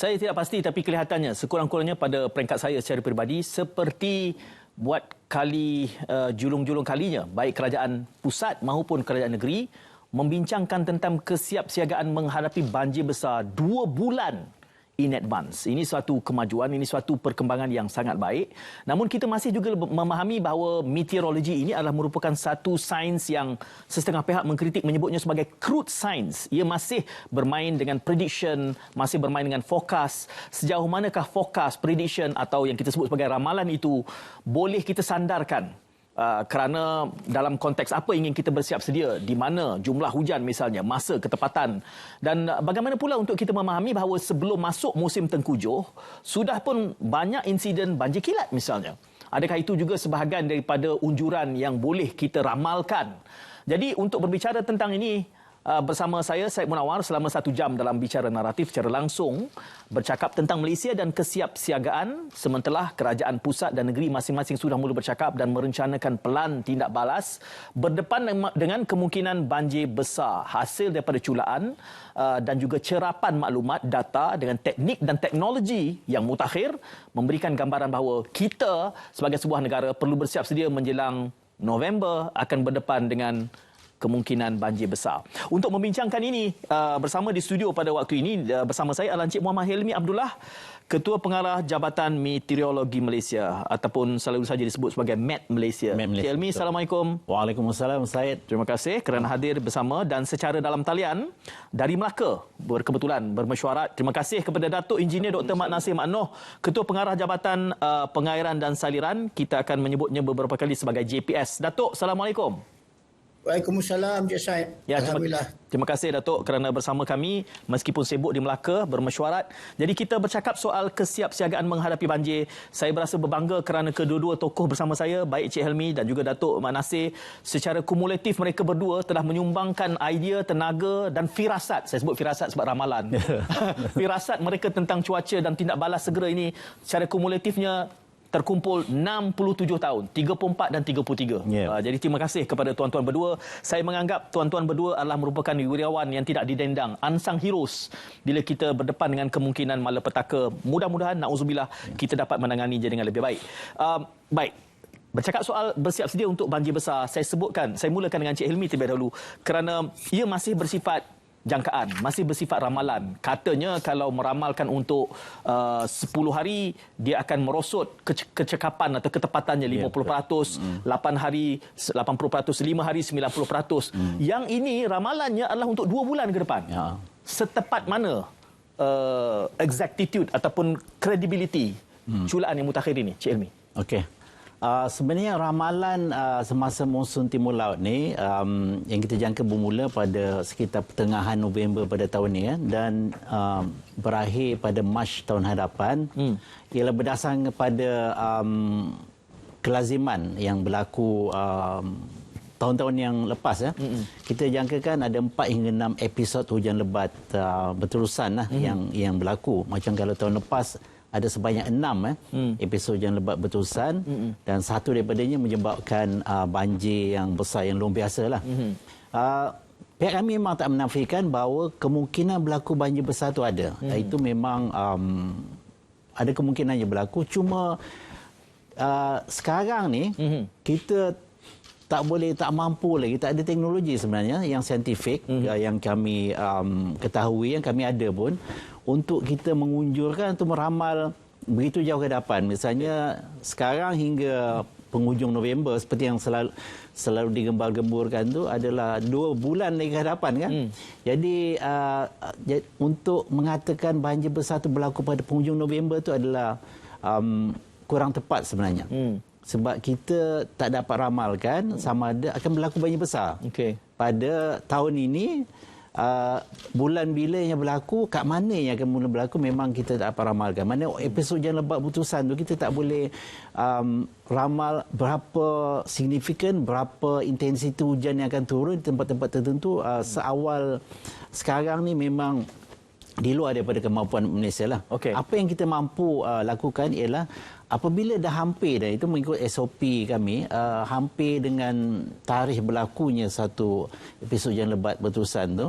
Saya tidak pasti, tapi kelihatannya sekurang-kurangnya pada peringkat saya secara peribadi seperti buat kali julung-julung kalinya, baik kerajaan pusat maupun kerajaan negeri membincangkan tentang kesiapsiagaan menghadapi banjir besar 2 bulan in advance. Ini suatu kemajuan, ini suatu perkembangan yang sangat baik. Namun kita masih juga memahami bahawa meteorologi ini adalah merupakan satu sains yang setengah pihak mengkritik menyebutnya sebagai crude science. Ia masih bermain dengan prediction, masih bermain dengan forecast. Sejauh manakah forecast, prediction atau yang kita sebut sebagai ramalan itu boleh kita sandarkan? Kerana dalam konteks apa ingin kita bersiap sedia, di mana jumlah hujan misalnya, masa, ketepatan, dan bagaimana pula untuk kita memahami bahawa sebelum masuk musim tengkujuh sudah pun banyak insiden banjir kilat misalnya. Adakah itu juga sebahagian daripada unjuran yang boleh kita ramalkan? Jadi untuk berbicara tentang ini, bersama saya, Syed Munawar, selama 1 jam dalam bicara naratif secara langsung bercakap tentang Malaysia dan kesiapsiagaan, sementara kerajaan pusat dan negeri masing-masing sudah mula bercakap dan merencanakan pelan tindak balas berdepan dengan kemungkinan banjir besar hasil daripada culaan dan juga cerapan maklumat data dengan teknik dan teknologi yang mutakhir memberikan gambaran bahawa kita sebagai sebuah negara perlu bersiap sedia menjelang November akan berdepan dengan kemungkinan banjir besar. Untuk membincangkan ini bersama di studio pada waktu ini bersama saya adalah Encik Muhammad Hilmi Abdullah, Ketua Pengarah Jabatan Meteorologi Malaysia ataupun selalu saja disebut sebagai MET Malaysia. Encik Hilmi, Assalamualaikum. Waalaikumsalam, Syed. Terima kasih kerana hadir bersama dan secara dalam talian dari Melaka berkebetulan bermesyuarat. Terima kasih kepada Datuk Engineer Dr. Mat Nasir Mak Noh, Ketua Pengarah Jabatan Pengairan dan Saliran. Kita akan menyebutnya beberapa kali sebagai JPS. Datuk, Assalamualaikum. Waalaikumsalam, Encik Syed. Ya, Alhamdulillah. Terima kasih Datuk kerana bersama kami meskipun sibuk di Melaka bermesyuarat. Jadi kita bercakap soal kesiapsiagaan menghadapi banjir. Saya berasa berbangga kerana kedua-dua tokoh bersama saya, baik Encik Helmi dan juga Datuk Mak Nasir, secara kumulatif mereka berdua telah menyumbangkan idea, tenaga dan firasat. Saya sebut firasat sebab ramalan. Firasat mereka tentang cuaca dan tindak balas segera ini secara kumulatifnya terkumpul 67 tahun, 34 dan 33. Yeah. Jadi terima kasih kepada tuan-tuan berdua. Saya menganggap tuan-tuan berdua adalah merupakan wirawan yang tidak didendang, unsung heroes bila kita berdepan dengan kemungkinan malapetaka. Mudah-mudahan, na'udzubillah, kita dapat menangani dengan lebih baik. Baik. Bercakap soal bersiap sedia untuk banjir besar, saya mulakan dengan Encik Hilmi terlebih dahulu kerana ia masih bersifat jangkaan, masih bersifat ramalan. Katanya kalau meramalkan untuk 10 hari, dia akan merosot kecekapan atau ketepatannya 50%, 8 hari 80%, 5 hari 90%. Yang ini ramalannya adalah untuk 2 bulan ke depan. Setepat mana exactitude ataupun credibility culaan yang mutakhir ini, Cik Hilmi? Okey. Sebenarnya ramalan semasa monsun timur laut ni yang kita jangka bermula pada sekitar pertengahan November pada tahun ni dan berakhir pada Mac tahun hadapan ialah berdasarkan kepada kelaziman yang berlaku tahun-tahun yang lepas ya. Kita jangkakan ada 4 hingga 6 episod hujan lebat berterusan yang berlaku. Macam kalau tahun lepas ada sebanyak 6 episod hujan lebat berterusan dan satu daripadanya menyebabkan banjir yang besar yang luar biasa lah. Pihak kami memang tak menafikan bahawa kemungkinan berlaku banjir besar itu ada. Itu memang ada kemungkinan yang berlaku. Cuma sekarang ni kita tak mampu lagi, tak ada teknologi sebenarnya yang saintifik yang kami ketahui, yang kami ada pun untuk kita mengunjurkan atau meramal begitu jauh ke depan. Misalnya sekarang hingga penghujung November seperti yang selalu digembar-gemburkan tu adalah 2 bulan lagi ke hadapan kan. Jadi untuk mengatakan banjir besar tu berlaku pada penghujung November tu adalah kurang tepat sebenarnya. Sebab kita tak dapat ramalkan sama ada akan berlaku banjir besar. Pada tahun ini bulan bila yang berlaku, kat mana yang akan mula berlaku memang kita tak dapat ramalkan. Mana episod hujan lebat berterusan tu kita tak boleh ramal berapa signifikan, berapa intensiti hujan yang akan turun di tempat-tempat tertentu. Seawal sekarang ni memang di luar daripada kemampuan Malaysia lah. Apa yang kita mampu lakukan ialah apabila dah hampir, dan itu mengikut SOP kami, hampir dengan tarikh berlakunya satu episod hujan lebat berterusan tu,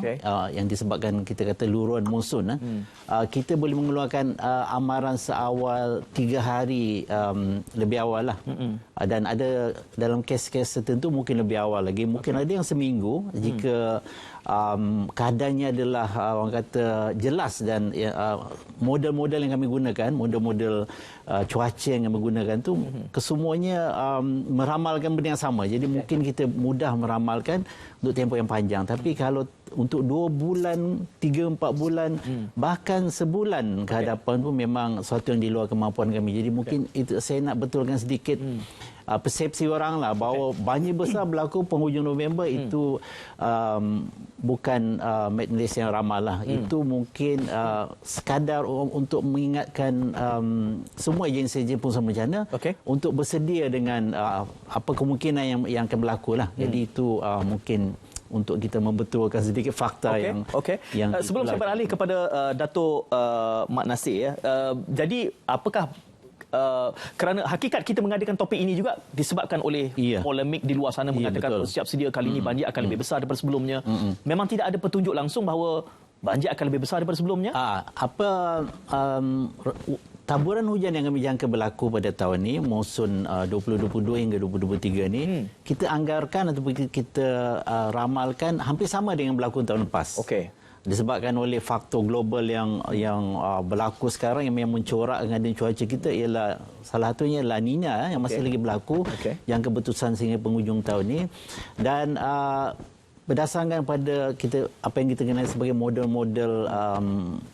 yang disebabkan kita kata luruan monsun, kita boleh mengeluarkan amaran seawal 3 hari lebih awal lah. Dan ada dalam kes-kes tertentu mungkin lebih awal lagi, mungkin ada yang seminggu jika keadaannya adalah orang kata jelas, dan model-model yang kami gunakan, model-model cuaca yang kami gunakan tu kesemuanya meramalkan benda yang sama. Jadi mungkin kita mudah meramalkan untuk tempoh yang panjang. Tapi kalau untuk 2 bulan, 3-4 bulan, bahkan sebulan ke hadapan pun memang sesuatu yang di luar kemampuan kami. Jadi mungkin itu saya nak betulkan sedikit persepsi orang lah bahawa banjir besar berlaku penghujung November itu bukan Malaysia yang ramal lah. Itu mungkin sekadar untuk mengingatkan semua agensi pengusaha bencana untuk bersedia dengan apa kemungkinan yang akan berlaku lah. Jadi itu mungkin untuk kita membetulkan sedikit fakta yang sebelum saya beralih kepada Datuk Mak Nasir, jadi apakah kerana hakikat kita mengadakan topik ini juga disebabkan oleh polemik di luar sana mengatakan siap sedia kali ini banjir akan lebih besar daripada sebelumnya. Memang tidak ada petunjuk langsung bahawa banjir akan lebih besar daripada sebelumnya? Taburan hujan yang kami jangka berlaku pada tahun ini, monsun 2022 hingga 2023 ni, kita anggarkan ataupun kita ramalkan hampir sama dengan berlaku tahun lepas. Disebabkan oleh faktor global yang berlaku sekarang yang memang mencorak dengan cuaca kita, ialah salah satunya La Nina yang masih lagi berlaku, yang kebetulan sehingga penghujung tahun ini. Dan berdasarkan pada kita apa yang kita kenal sebagai model-model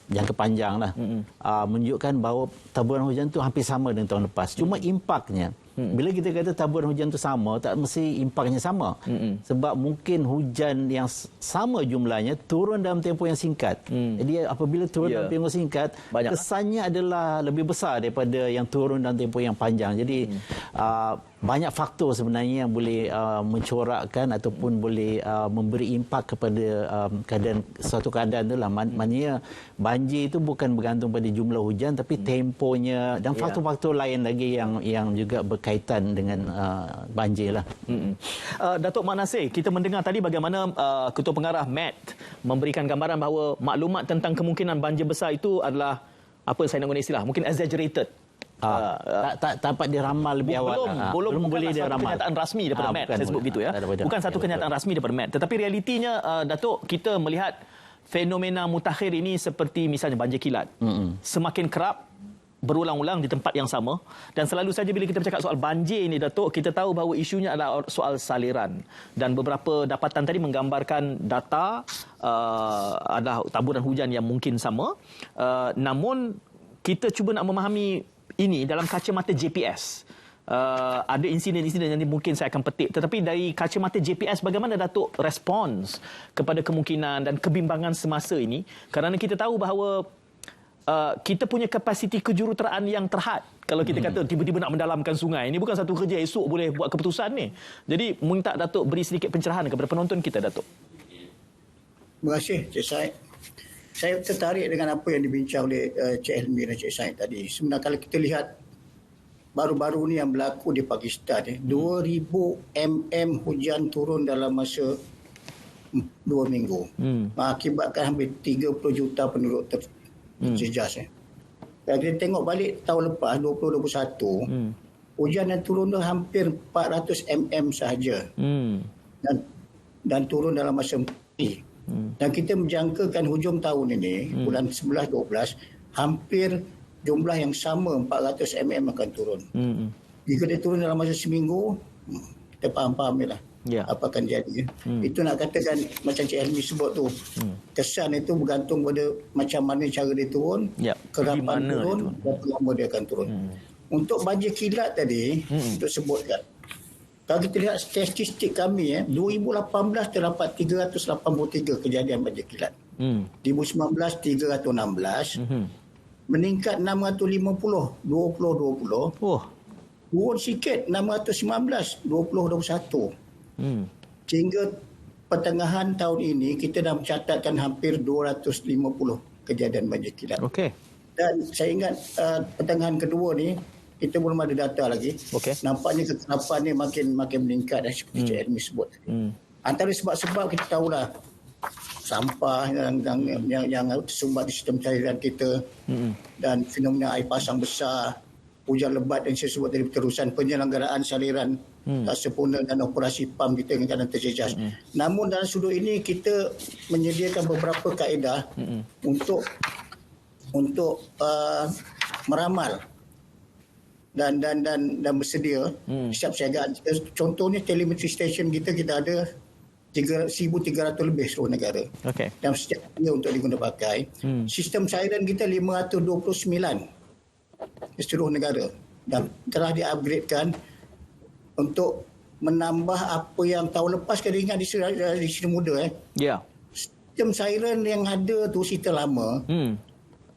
jangka panjang lah, menunjukkan bahawa taburan hujan tu hampir sama dengan tahun lepas. Cuma impaknya, bila kita kata taburan hujan tu sama, tak mesti impaknya sama. Sebab mungkin hujan yang sama jumlahnya turun dalam tempoh yang singkat. Jadi apabila turun dalam tempoh singkat, kesannya adalah lebih besar daripada yang turun dalam tempoh yang panjang. Jadi banyak faktor sebenarnya yang boleh mencorakkan ataupun boleh memberi impak kepada suatu keadaan itulah. Maknanya banjir itu bukan bergantung pada jumlah hujan, tapi temponya dan faktor-faktor lain lagi yang juga berkaitan dengan banjir lah. Datuk Mak Nasir, kita mendengar tadi bagaimana Ketua Pengarah MAT memberikan gambaran bahawa maklumat tentang kemungkinan banjir besar itu adalah, apa saya nak guna istilah, mungkin exaggerated. Tak dapat diramal lebih awal. Belum boleh diramal. Kenyataan rasmi daripada MAT, saya sebut begitu ya. Bukan satu kenyataan rasmi daripada MAT. Tetapi realitinya, Datuk, kita melihat fenomena mutakhir ini seperti misalnya banjir kilat. Semakin kerap, berulang-ulang di tempat yang sama. Dan selalu saja bila kita bercakap soal banjir ini, Datuk, kita tahu bahawa isunya adalah soal saliran. Dan beberapa dapatan tadi menggambarkan data adalah taburan hujan yang mungkin sama. Namun, kita cuba nak memahami ini dalam kacamata JPS. Ada insiden-insiden yang mungkin saya akan petik. Tetapi dari kacamata JPS, bagaimana Datuk respons kepada kemungkinan dan kebimbangan semasa ini? Kerana kita tahu bahawa kita punya kapasiti kejuruteraan yang terhad. Kalau kita kata tiba-tiba nak mendalamkan sungai, ini bukan satu kerja esok boleh buat keputusan ni. Jadi minta Datuk beri sedikit pencerahan kepada penonton kita, Datuk. Terima kasih, Cik Said. Saya tertarik dengan apa yang dibincang oleh Cik Helmi dan Cik Said tadi. Sebenarnya kalau kita lihat baru-baru ni yang berlaku di Pakistan, 2,000 mm hujan turun dalam masa 2 minggu. Mengakibatkan hampir 30 juta penduduk terjejas. Kalau kita tengok balik tahun lepas, 2021, hujan yang turun tu hampir 400 mm sahaja. Dan turun dalam masa 4 hari. Dan kita menjangkakan hujung tahun ini, bulan 11-12, hampir jumlah yang sama 400 mm akan turun. Jika dia turun dalam masa seminggu, kita faham-faham lah apa akan jadi. Itu nak katakan macam Cik Helmi sebut tu, kesan itu bergantung pada macam mana cara dia turun, kerapan turun, berapa lama dia akan turun. Untuk banjir kilat tadi, untuk sebutkan, kalau kita lihat statistik kami, 2018 terdapat 383 kejadian banjir kilat. 2019 316, meningkat 650 2020. Turun sikit 619 2021. Sehingga pertengahan tahun ini kita dah mencatatkan hampir 250 kejadian banjir kilat. Dan saya ingat pertengahan kedua ni kita belum ada data lagi. Okey. Nampaknya kekerapan ni makin meningkat seperti Cik Elmi sebut. Antara sebab-sebab kita tahulah sampah yang tersumbat di sistem cairan kita dan fenomena air pasang besar, hujan lebat dan saya sebut tadi, keterusan penyelenggaraan saliran tak sempurna dan operasi pam kita dengan keadaan terjejas. Namun dalam sudut ini kita menyediakan beberapa kaedah untuk meramal dan bersedia siap-siagaan. Contohnya telemetri station kita ada 1,300 lebih seluruh negara. Okey. Dan setiap dia untuk diguna pakai. Sistem cairan kita 529 di seluruh negara dan telah di-upgradekan untuk menambah apa yang tahun lepas kita ingat di Seri Muda. Ya. Sistem cairan yang ada tu cerita lama.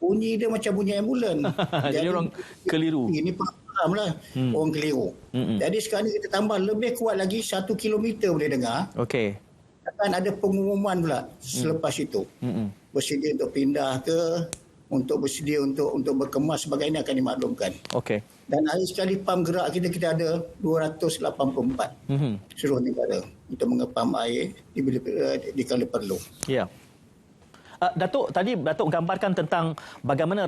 Bunyi dia macam bunyi ambulan. Jadi orang keliru. Ini faham lah. Orang keliru. Jadi sekarang ni kita tambah lebih kuat lagi, 1 kilometer boleh dengar. Okey. Akan ada pengumuman pula selepas itu. Bersedia untuk pindah ke, untuk bersedia untuk berkemas sebagainya akan dimaklumkan. Okey. Dan hari sekali pam gerak kita ada 284 seluruh negara untuk mengepam air dikala perlu. Ya. Datuk, tadi Datuk gambarkan tentang bagaimana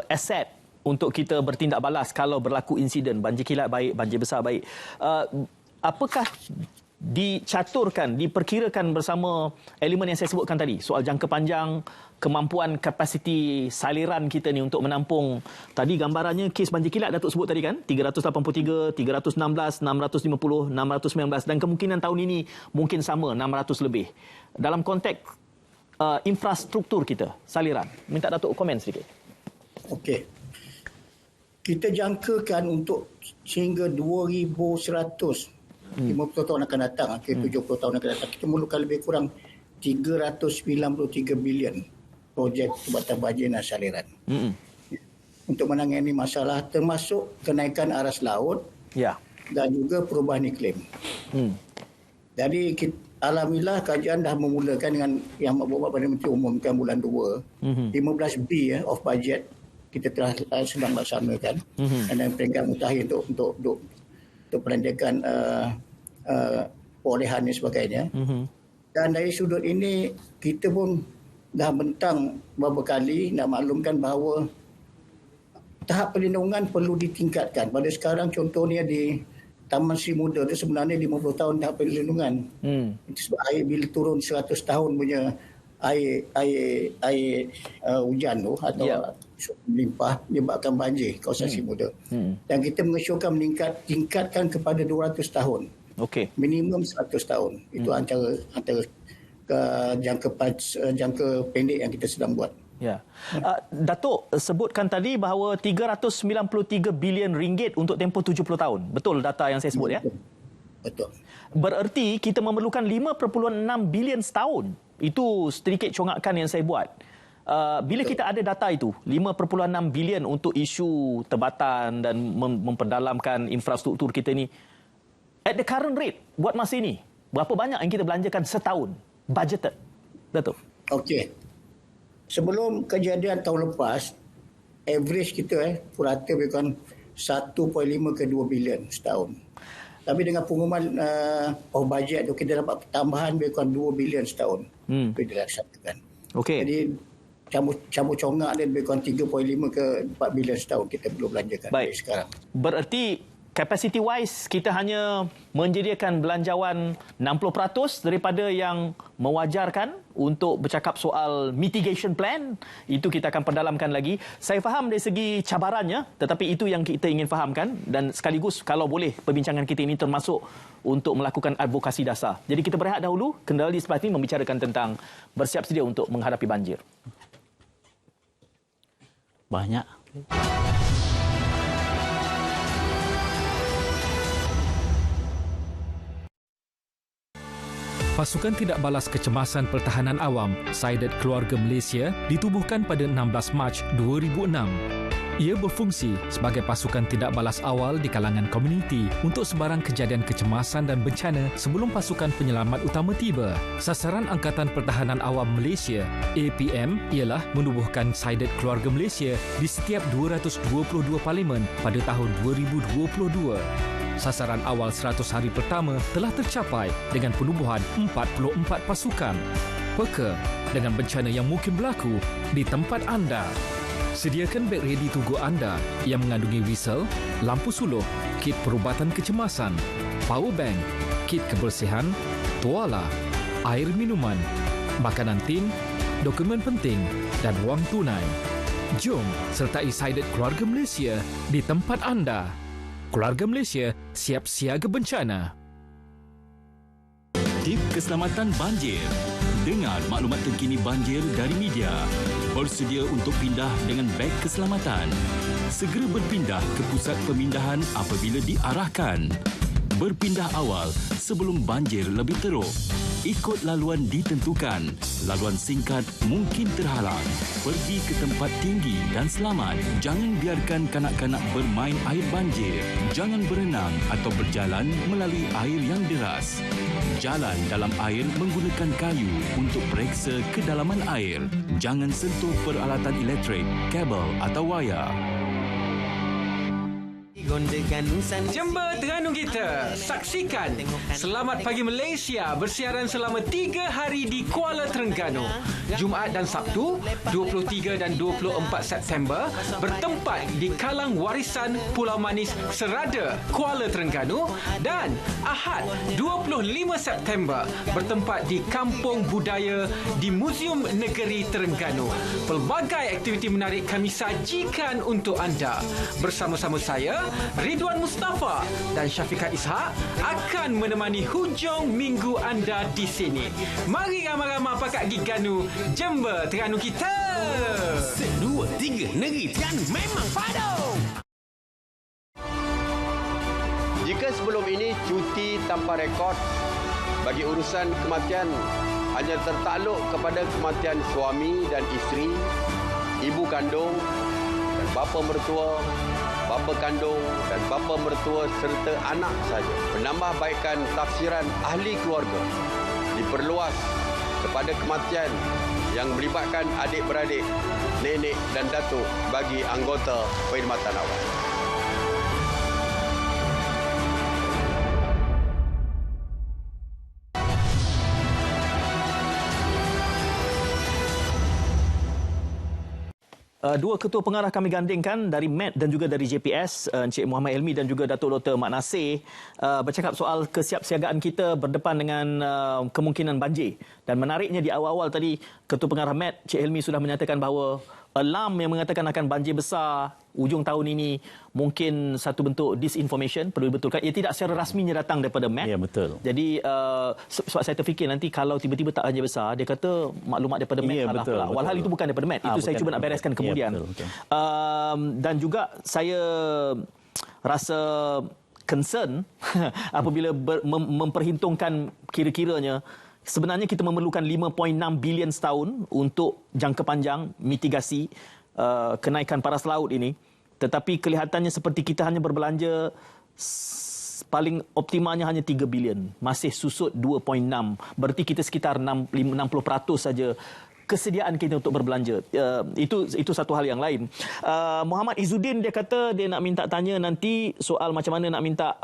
aset untuk kita bertindak balas kalau berlaku insiden banjir kilat baik, banjir besar baik. Apakah dicaturkan, diperkirakan bersama elemen yang saya sebutkan tadi, soal jangka panjang, kemampuan kapasiti saliran kita ni untuk menampung, tadi gambarannya kes banjir kilat Datuk sebut tadi kan, 383, 316, 650, 619 dan kemungkinan tahun ini mungkin sama 600 lebih. Dalam konteks infrastruktur kita, saliran. Minta Datuk komen sedikit. Okey. Kita jangkakan untuk sehingga 2100 50 tahun akan datang, 70 tahun akan datang, kita memerlukan lebih kurang 393 bilion projek Jabatan Banjir dan Saliran. Untuk menangani masalah termasuk kenaikan aras laut dan juga perubahan iklim. Jadi alhamdulillah kajian dah memulakan dengan yang Bapak Perdana Menteri umumkan bulan 2. 15B of budget kita telah sedang laksanakan dan peringkat mutakhir untuk pelanjakan perolehan dan sebagainya. Dan dari sudut ini kita pun dah bentang beberapa kali nak maklumkan bahawa tahap perlindungan perlu ditingkatkan. Pada sekarang contohnya di Taman Seri Muda itu sebenarnya 50 tahun tahap perlindungan. Itu sebab air bila turun 100 tahun punya air hujan tu atau melimpah menyebabkan banjir kawasan Seri Muda. Dan kita mengesyorkan tingkatkan kepada 200 tahun. Okey. Minimum 100 tahun. Itu antara jangka pendek yang kita sedang buat. Ya. Datuk sebutkan tadi bahawa 393 bilion ringgit untuk tempoh 70 tahun. Betul data yang saya sebut ya? Betul. Bererti kita memerlukan 5.6 bilion setahun. Itu sedikit congakan yang saya buat. Bila kita ada data itu, 5.6 bilion untuk isu tebatan dan memperdalamkan infrastruktur kita ni, at the current rate, buat masa ini, berapa banyak yang kita belanjakan setahun? Budgeted. Datuk. Okey. Sebelum kejadian tahun lepas, average kita purata lebih 1.5 ke 2 bilion setahun. Tapi dengan pengumuman budget tu kita dapat tambahan lebih kurang 2 bilion setahun. Itu dilaksanakan. Okey. Jadi campur congak dia lebih kurang 3.5 ke 4 bilion setahun kita perlu belanjakan dari sekarang. Bererti capacity wise kita hanya menyediakan belanjawan 60% daripada yang mewajarkan untuk bercakap soal mitigation plan. Itu kita akan perdalamkan lagi. Saya faham dari segi cabarannya, tetapi itu yang kita ingin fahamkan dan sekaligus kalau boleh perbincangan kita ini termasuk untuk melakukan advokasi dasar. Jadi kita berehat dahulu, kendali sebelah ini membicarakan tentang bersiap sedia untuk menghadapi banjir. Banyak. Pasukan Tidak Balas Kecemasan Pertahanan Awam SIDET Keluarga Malaysia ditubuhkan pada 16 Mac 2006. Ia berfungsi sebagai pasukan tidak balas awal di kalangan komuniti untuk sebarang kejadian kecemasan dan bencana sebelum pasukan penyelamat utama tiba. Sasaran Angkatan Pertahanan Awam Malaysia APM ialah menubuhkan SIDET Keluarga Malaysia di setiap 222 parlimen pada tahun 2022. Sasaran awal 100 hari pertama telah tercapai dengan penubuhan 44 pasukan. Peka dengan bencana yang mungkin berlaku di tempat anda. Sediakan beg ready to go anda yang mengandungi whistle, lampu suluh, kit perubatan kecemasan, power bank, kit kebersihan, tuala, air minuman, makanan tin, dokumen penting dan wang tunai. Jom sertai SIDET Keluarga Malaysia di tempat anda. Keluarga Malaysia siap siaga bencana. Tip keselamatan banjir. Dengar maklumat terkini banjir dari media. Bersedia untuk pindah dengan beg keselamatan. Segera berpindah ke pusat pemindahan apabila diarahkan. Berpindah awal sebelum banjir lebih teruk. Ikut laluan ditentukan. Laluan singkat mungkin terhalang. Pergi ke tempat tinggi dan selamat. Jangan biarkan kanak-kanak bermain air banjir. Jangan berenang atau berjalan melalui air yang deras. Jalan dalam air menggunakan kayu untuk periksa kedalaman air. Jangan sentuh peralatan elektrik, kabel atau wayar. Jember Terengganu kita. Saksikan Selamat Pagi Malaysia bersiaran selama 3 hari di Kuala Terengganu. Jumaat dan Sabtu 23 dan 24 September bertempat di Kalang Warisan Pulau Manis Serada, Kuala Terengganu, dan Ahad 25 September bertempat di Kampung Budaya di Muzium Negeri Terengganu. Pelbagai aktiviti menarik kami sajikan untuk anda. Bersama-sama saya Ridwan Mustafa dan Syafiqah Ishak akan menemani hujung minggu anda di sini. Mari ramai-ramai pakat Giganu Jember Terengganu kita. 2, 3 negeri Terengganu memang padu. Jika sebelum ini cuti tanpa rekod bagi urusan kematian hanya tertakluk kepada kematian suami dan isteri, ibu kandung dan bapa mertua, bapa kandung dan bapa mertua serta anak saja. Penambahbaikan tafsiran ahli keluarga diperluas kepada kematian yang melibatkan adik-beradik, nenek dan datuk bagi anggota perkhidmatan awam. Dua ketua pengarah kami gandingkan dari MET dan juga dari JPS, Encik Muhammad Elmi dan juga Datuk Dr. Mak Nasir, bercakap soal kesiapsiagaan kita berdepan dengan kemungkinan banjir. Dan menariknya di awal-awal tadi, ketua pengarah MET, Encik Elmi sudah menyatakan bahawa alarm yang mengatakan akan banjir besar ujung tahun ini mungkin satu bentuk disinformation, perlu dibetulkan. Ia tidak secara rasminya datang daripada MET. Ya, betul. Jadi sebab saya terfikir nanti kalau tiba-tiba tak banjir besar, dia kata maklumat daripada MET ya, salah betul, pula. Walhal itu bukan daripada MET. Itu saya cuba nak bereskan kemudian. Ya, betul. Dan juga saya rasa concern apabila memperhitungkan kira-kiranya sebenarnya kita memerlukan 5.6 bilion setahun untuk jangka panjang mitigasi kenaikan paras laut ini. Tetapi kelihatannya seperti kita hanya berbelanja paling optimalnya hanya 3 bilion. Masih susut 2.6. Berarti kita sekitar 60% saja kesediaan kita untuk berbelanja. Itu satu hal yang lain. Muhammad Izzuddin dia kata dia nak minta tanya nanti soal macam mana nak minta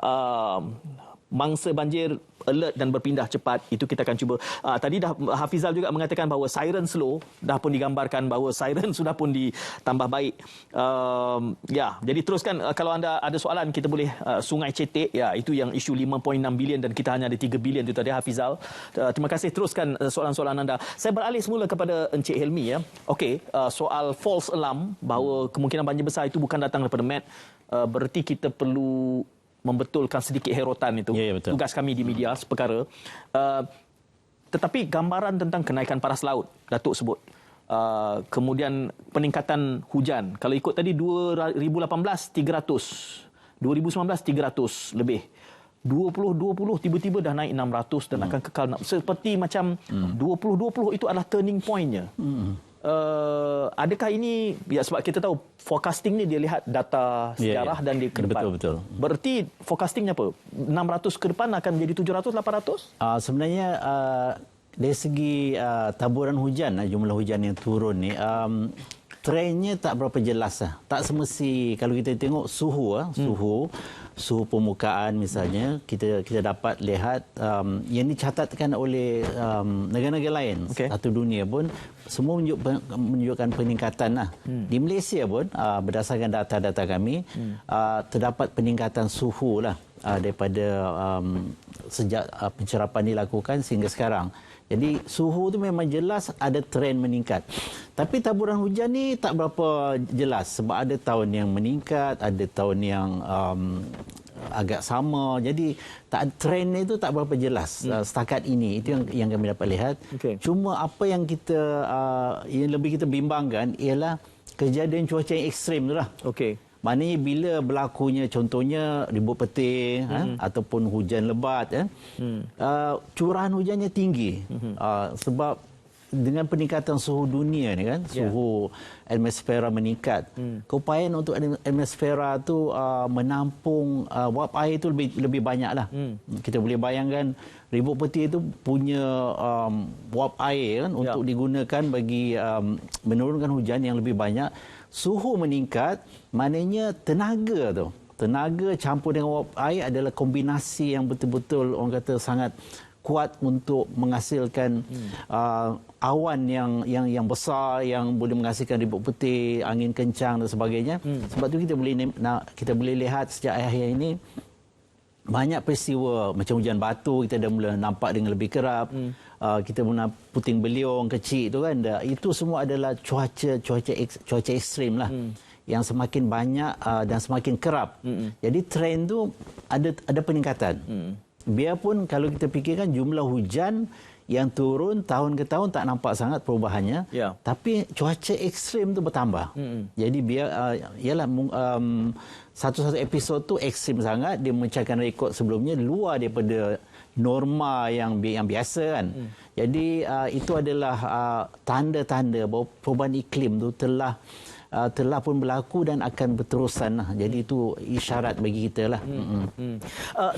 mangsa banjir alert dan berpindah cepat. Itu kita akan cuba. Tadi dah Hafizal juga mengatakan bahawa siren slow dah pun digambarkan bahawa siren sudah pun ditambah baik. Jadi teruskan kalau anda ada soalan kita boleh Sungai Cetek itu yang isu 5.6 bilion dan kita hanya ada 3 bilion itu tadi Hafizal. Terima kasih, teruskan soalan-soalan anda. Saya beralih semula kepada Encik Helmi Okey, soal false alarm bahawa kemungkinan banjir besar itu bukan datang daripada MET. Berarti kita perlu membetulkan sedikit herotan itu. Ya, betul. Tugas kami di media seperkara. Tetapi gambaran tentang kenaikan paras laut, Datuk sebut. Kemudian peningkatan hujan. Kalau ikut tadi 2018, 300. 2019, 300 lebih. 2020 tiba-tiba dah naik 600 dan akan kekal seperti macam 2020 itu adalah turning point-nya. Adakah ini sebab kita tahu forecasting ni dia lihat data sejarah dan dia ke depan. Betul. Berarti forecastingnya apa? 600 ke depan akan menjadi 700, 800? Sebenarnya dari segi taburan hujan, jumlah hujan yang turun ni, trendnya tak berapa jelas lah. Tak semesti kalau kita tengok suhu permukaan misalnya, kita dapat lihat yang dicatatkan oleh negara-negara lain satu dunia pun semua menunjukkan peningkatan lah. Di Malaysia pun berdasarkan data-data kami terdapat peningkatan suhu lah daripada sejak pencerapan dilakukan sehingga sekarang. Jadi suhu tu memang jelas ada trend meningkat. Tapi taburan hujan ni tak berapa jelas sebab ada tahun yang meningkat, ada tahun yang agak sama. Jadi trend itu tak berapa jelas setakat ini. Itu yang kami dapat lihat. Cuma apa yang kita yang lebih kita bimbangkan ialah kejadian cuaca yang ekstrim tu lah. Maknanya bila berlakunya contohnya ribut petir ataupun hujan lebat, curahan hujannya tinggi. Sebab dengan peningkatan suhu dunia ni kan, suhu atmosfera meningkat. Keupayaan untuk atmosfera tu menampung wap air tu lebih banyaklah. Kita boleh bayangkan ribut petir itu punya wap air kan untuk digunakan bagi menurunkan hujan yang lebih banyak. Suhu meningkat, maknanya tenaga campur dengan wap air adalah kombinasi yang betul-betul orang kata sangat kuat untuk menghasilkan awan yang besar yang boleh menghasilkan ribut petir, angin kencang dan sebagainya. Sebab tu kita boleh lihat sejak akhir ini banyak peristiwa macam hujan batu kita dah mula nampak dengan lebih kerap. Kita mula puting beliung kecil tu kan. Itu semua adalah cuaca ekstrim lah. Yang semakin banyak dan semakin kerap. Jadi trend tu ada peningkatan. Biarpun kalau kita fikirkan jumlah hujan yang turun tahun ke tahun tak nampak sangat perubahannya, tapi cuaca ekstrim tu bertambah. Jadi satu episod tu ekstrim sangat, dia memecahkan rekod sebelumnya luar daripada norma yang biasa kan. Jadi itu adalah tanda-tanda bahawa perubahan iklim tu telah pun berlaku dan akan berterusan lah. Jadi itu isyarat bagi kita lah.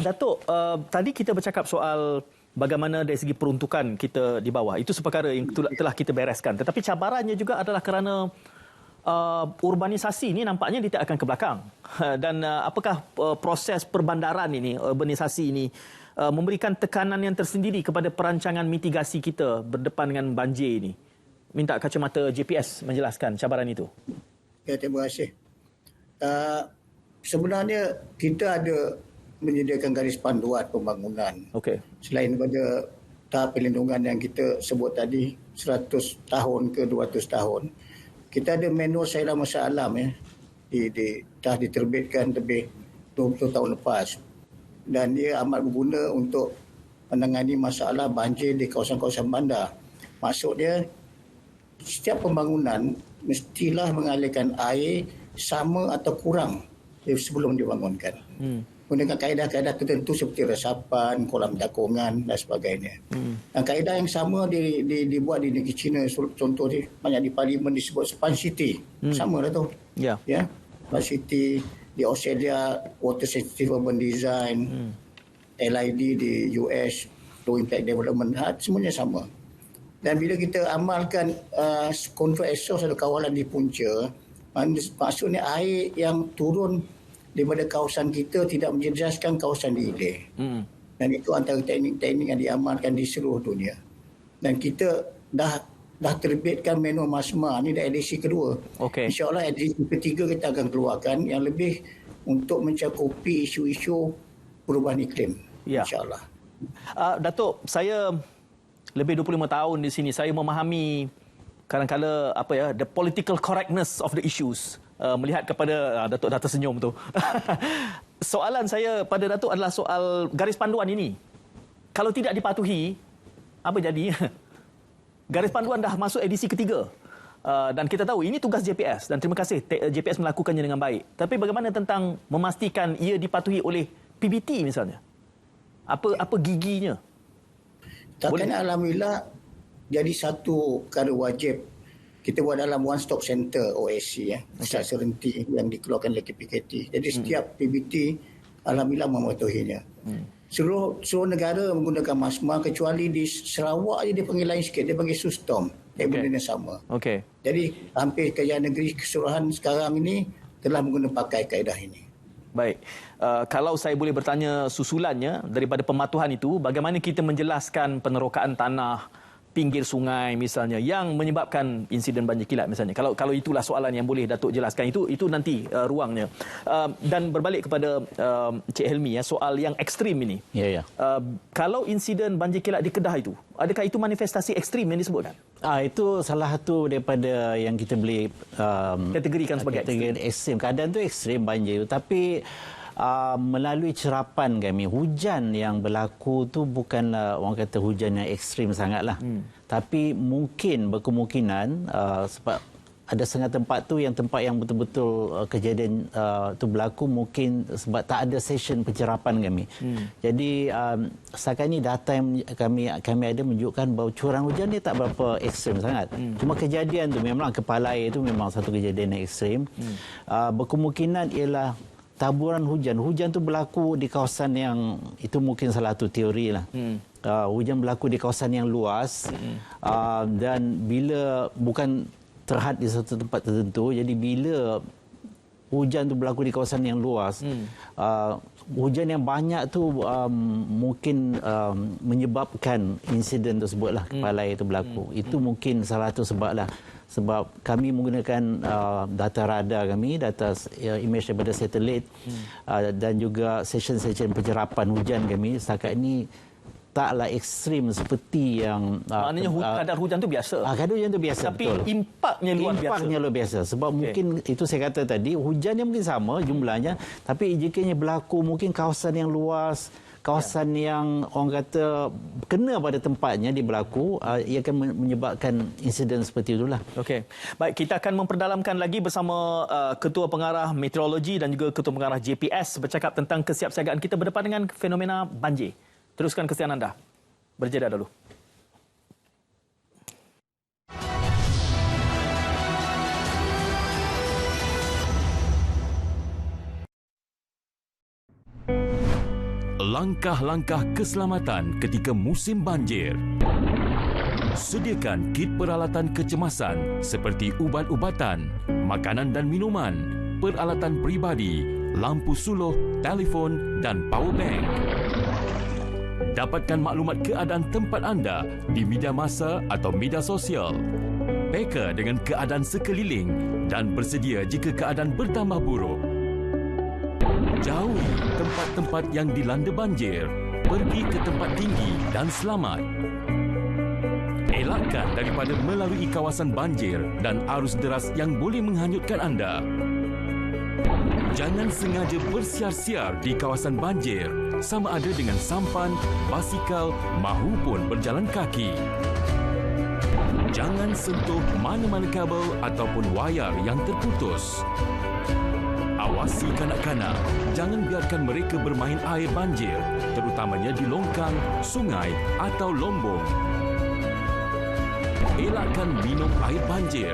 Datuk, tadi kita bercakap soal bagaimana dari segi peruntukan kita di bawah. Itu seperkara yang telah kita bereskan. Tetapi cabarannya juga adalah kerana urbanisasi ini nampaknya dia tak akan ke belakang. Dan apakah proses perbandaran ini, urbanisasi ini memberikan tekanan yang tersendiri kepada perancangan mitigasi kita berdepan dengan banjir ini? Minta kacamata JPS menjelaskan cabaran itu. Ya, terima kasih. Sebenarnya kita ada menyediakan garis panduan pembangunan. Selain daripada tahap perlindungan yang kita sebut tadi, 100 tahun ke 200 tahun, kita ada manual sairan masa alam dah diterbitkan lebih 20 tahun lepas. Dan dia amat berguna untuk menangani masalah banjir di kawasan-kawasan bandar. Maksudnya, setiap pembangunan mestilah mengalirkan air sama atau kurang sebelum dibangunkan. Dengan kaedah-kaedah tertentu seperti resapan, kolam dakungan dan sebagainya. Dan kaedah yang sama dibuat di negeri China, contoh banyak di parlimen disebut Span City. Sama lah tu. Span City di Australia, Water Sensitive Urban Design, LID di US, Low Impact Development, semuanya sama. Dan bila kita amalkan kontrol exhaust atau kawalan di punca, maksudnya air yang turun daripada kawasan kita tidak menjejaskan kawasan di hilir. Dan itu antara teknik-teknik yang diamalkan di seluruh dunia. Dan kita dah terbitkan manual MASMA, ni dah edisi kedua. InsyaAllah edisi ketiga kita akan keluarkan yang lebih untuk mencakupi isu-isu perubahan iklim. InsyaAllah. Datuk, saya lebih 25 tahun di sini, saya memahami kadang-kadang the political correctness of the issues. Melihat kepada Datuk dah tersenyum tu. Soalan saya pada Datuk adalah soal garis panduan ini. Kalau tidak dipatuhi, apa jadi? Garis panduan dah masuk edisi ketiga. Dan kita tahu ini tugas JPS dan terima kasih JPS melakukannya dengan baik. Tapi bagaimana tentang memastikan ia dipatuhi oleh PBT misalnya? Apa giginya? Takkan alhamdulillah jadi satu perkara wajib kita buat dalam One Stop Center OSC pusat serenti yang dikeluarkan oleh KPKT. Jadi setiap PBT alhamdulillah mematuhinya. Seluruh negara menggunakan masma kecuali di Sarawak je dia panggil lain sikit, dia panggil Sustom. Benda yang sama. Jadi hampir kerajaan negeri keseluruhan sekarang ini telah pakai kaedah ini. Baik. Kalau saya boleh bertanya susulannya daripada pematuhan itu, bagaimana kita menjelaskan penerokaan tanah pinggir sungai misalnya yang menyebabkan insiden banjir kilat misalnya. Kalau itulah soalan yang boleh Datuk jelaskan, itu nanti ruangnya. Dan berbalik kepada Cik Helmi soal yang ekstrim ini. Kalau insiden banjir kilat di Kedah itu, adakah itu manifestasi ekstrim yang disebutkan? Itu salah satu daripada yang kita boleh kategorikan sebagai ekstrim. Keadaan tu ekstrim banjir, tapi melalui cerapan kami, hujan yang berlaku tu bukanlah orang kata hujan yang ekstrim sangatlah. Tapi mungkin berkemungkinan sebab ada setengah tempat tu yang betul-betul kejadian tu berlaku mungkin sebab tak ada session pencerapan kami. Jadi setakat ini data yang kami ada menunjukkan bahawa curang hujan dia tak berapa ekstrim sangat. Cuma kejadian tu memang kepala air tu memang satu kejadian yang ekstrim. Berkemungkinan ialah taburan hujan. Hujan tu berlaku di kawasan yang itu mungkin salah satu teori lah. Hujan berlaku di kawasan yang luas dan bila bukan terhad di satu tempat tertentu. Jadi bila hujan tu berlaku di kawasan yang luas, hujan yang banyak tu mungkin menyebabkan insiden tersebutlah kepala air itu berlaku. Itu mungkin salah satu sebab lah. Sebab kami menggunakan data radar kami, data image daripada satelit dan juga session-session pencerapan hujan kami setakat ini taklah ekstrim seperti yang maknanya kadar hujan tu biasa. Kadar hujan tu biasa, tapi betul. Impaknya luar biasa. Sebab mungkin itu saya kata tadi, hujannya mungkin sama jumlahnya, tapi jikanya berlaku mungkin kawasan yang luas, kawasan yang orang kata kena pada tempatnya dia berlaku, ia akan menyebabkan insiden seperti itulah. Okey. Baik, kita akan memperdalamkan lagi bersama Ketua Pengarah Meteorologi dan juga Ketua Pengarah JPS bercakap tentang kesiapsiagaan kita berdepan dengan fenomena banjir. Teruskan kesian anda. Berjeda dulu. Langkah-langkah keselamatan ketika musim banjir. Sediakan kit peralatan kecemasan seperti ubat-ubatan, makanan dan minuman, peralatan peribadi, lampu suluh, telefon dan power bank. Dapatkan maklumat keadaan tempat anda di media massa atau media sosial. Peka dengan keadaan sekeliling dan bersedia jika keadaan bertambah buruk. Jauhi tempat-tempat yang dilanda banjir. Pergi ke tempat tinggi dan selamat. Elakkan daripada melalui kawasan banjir dan arus deras yang boleh menghanyutkan anda. Jangan sengaja bersiar-siar di kawasan banjir, sama ada dengan sampan, basikal mahupun berjalan kaki. Jangan sentuh mana-mana kabel ataupun wayar yang terputus. Awasi kanak-kanak, jangan biarkan mereka bermain air banjir, terutamanya di longkang, sungai atau lombong. Elakkan minum air banjir,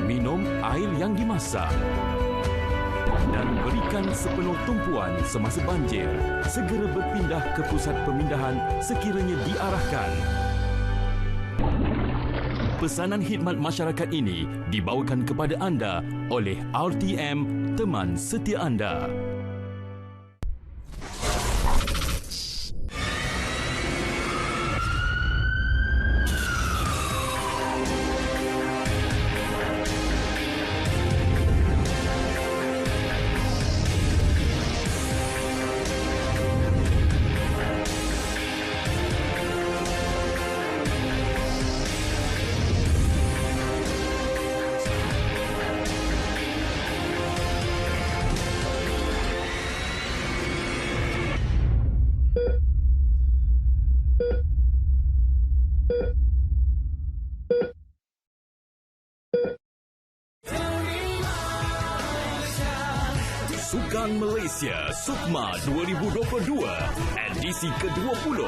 minum air yang dimasak. Dan berikan sepenuh tumpuan semasa banjir. Segera berpindah ke pusat pemindahan sekiranya diarahkan. Pesanan khidmat masyarakat ini dibawakan kepada anda oleh RTM, teman setia anda. Sukan Malaysia Sukma 2022 edisi ke-20.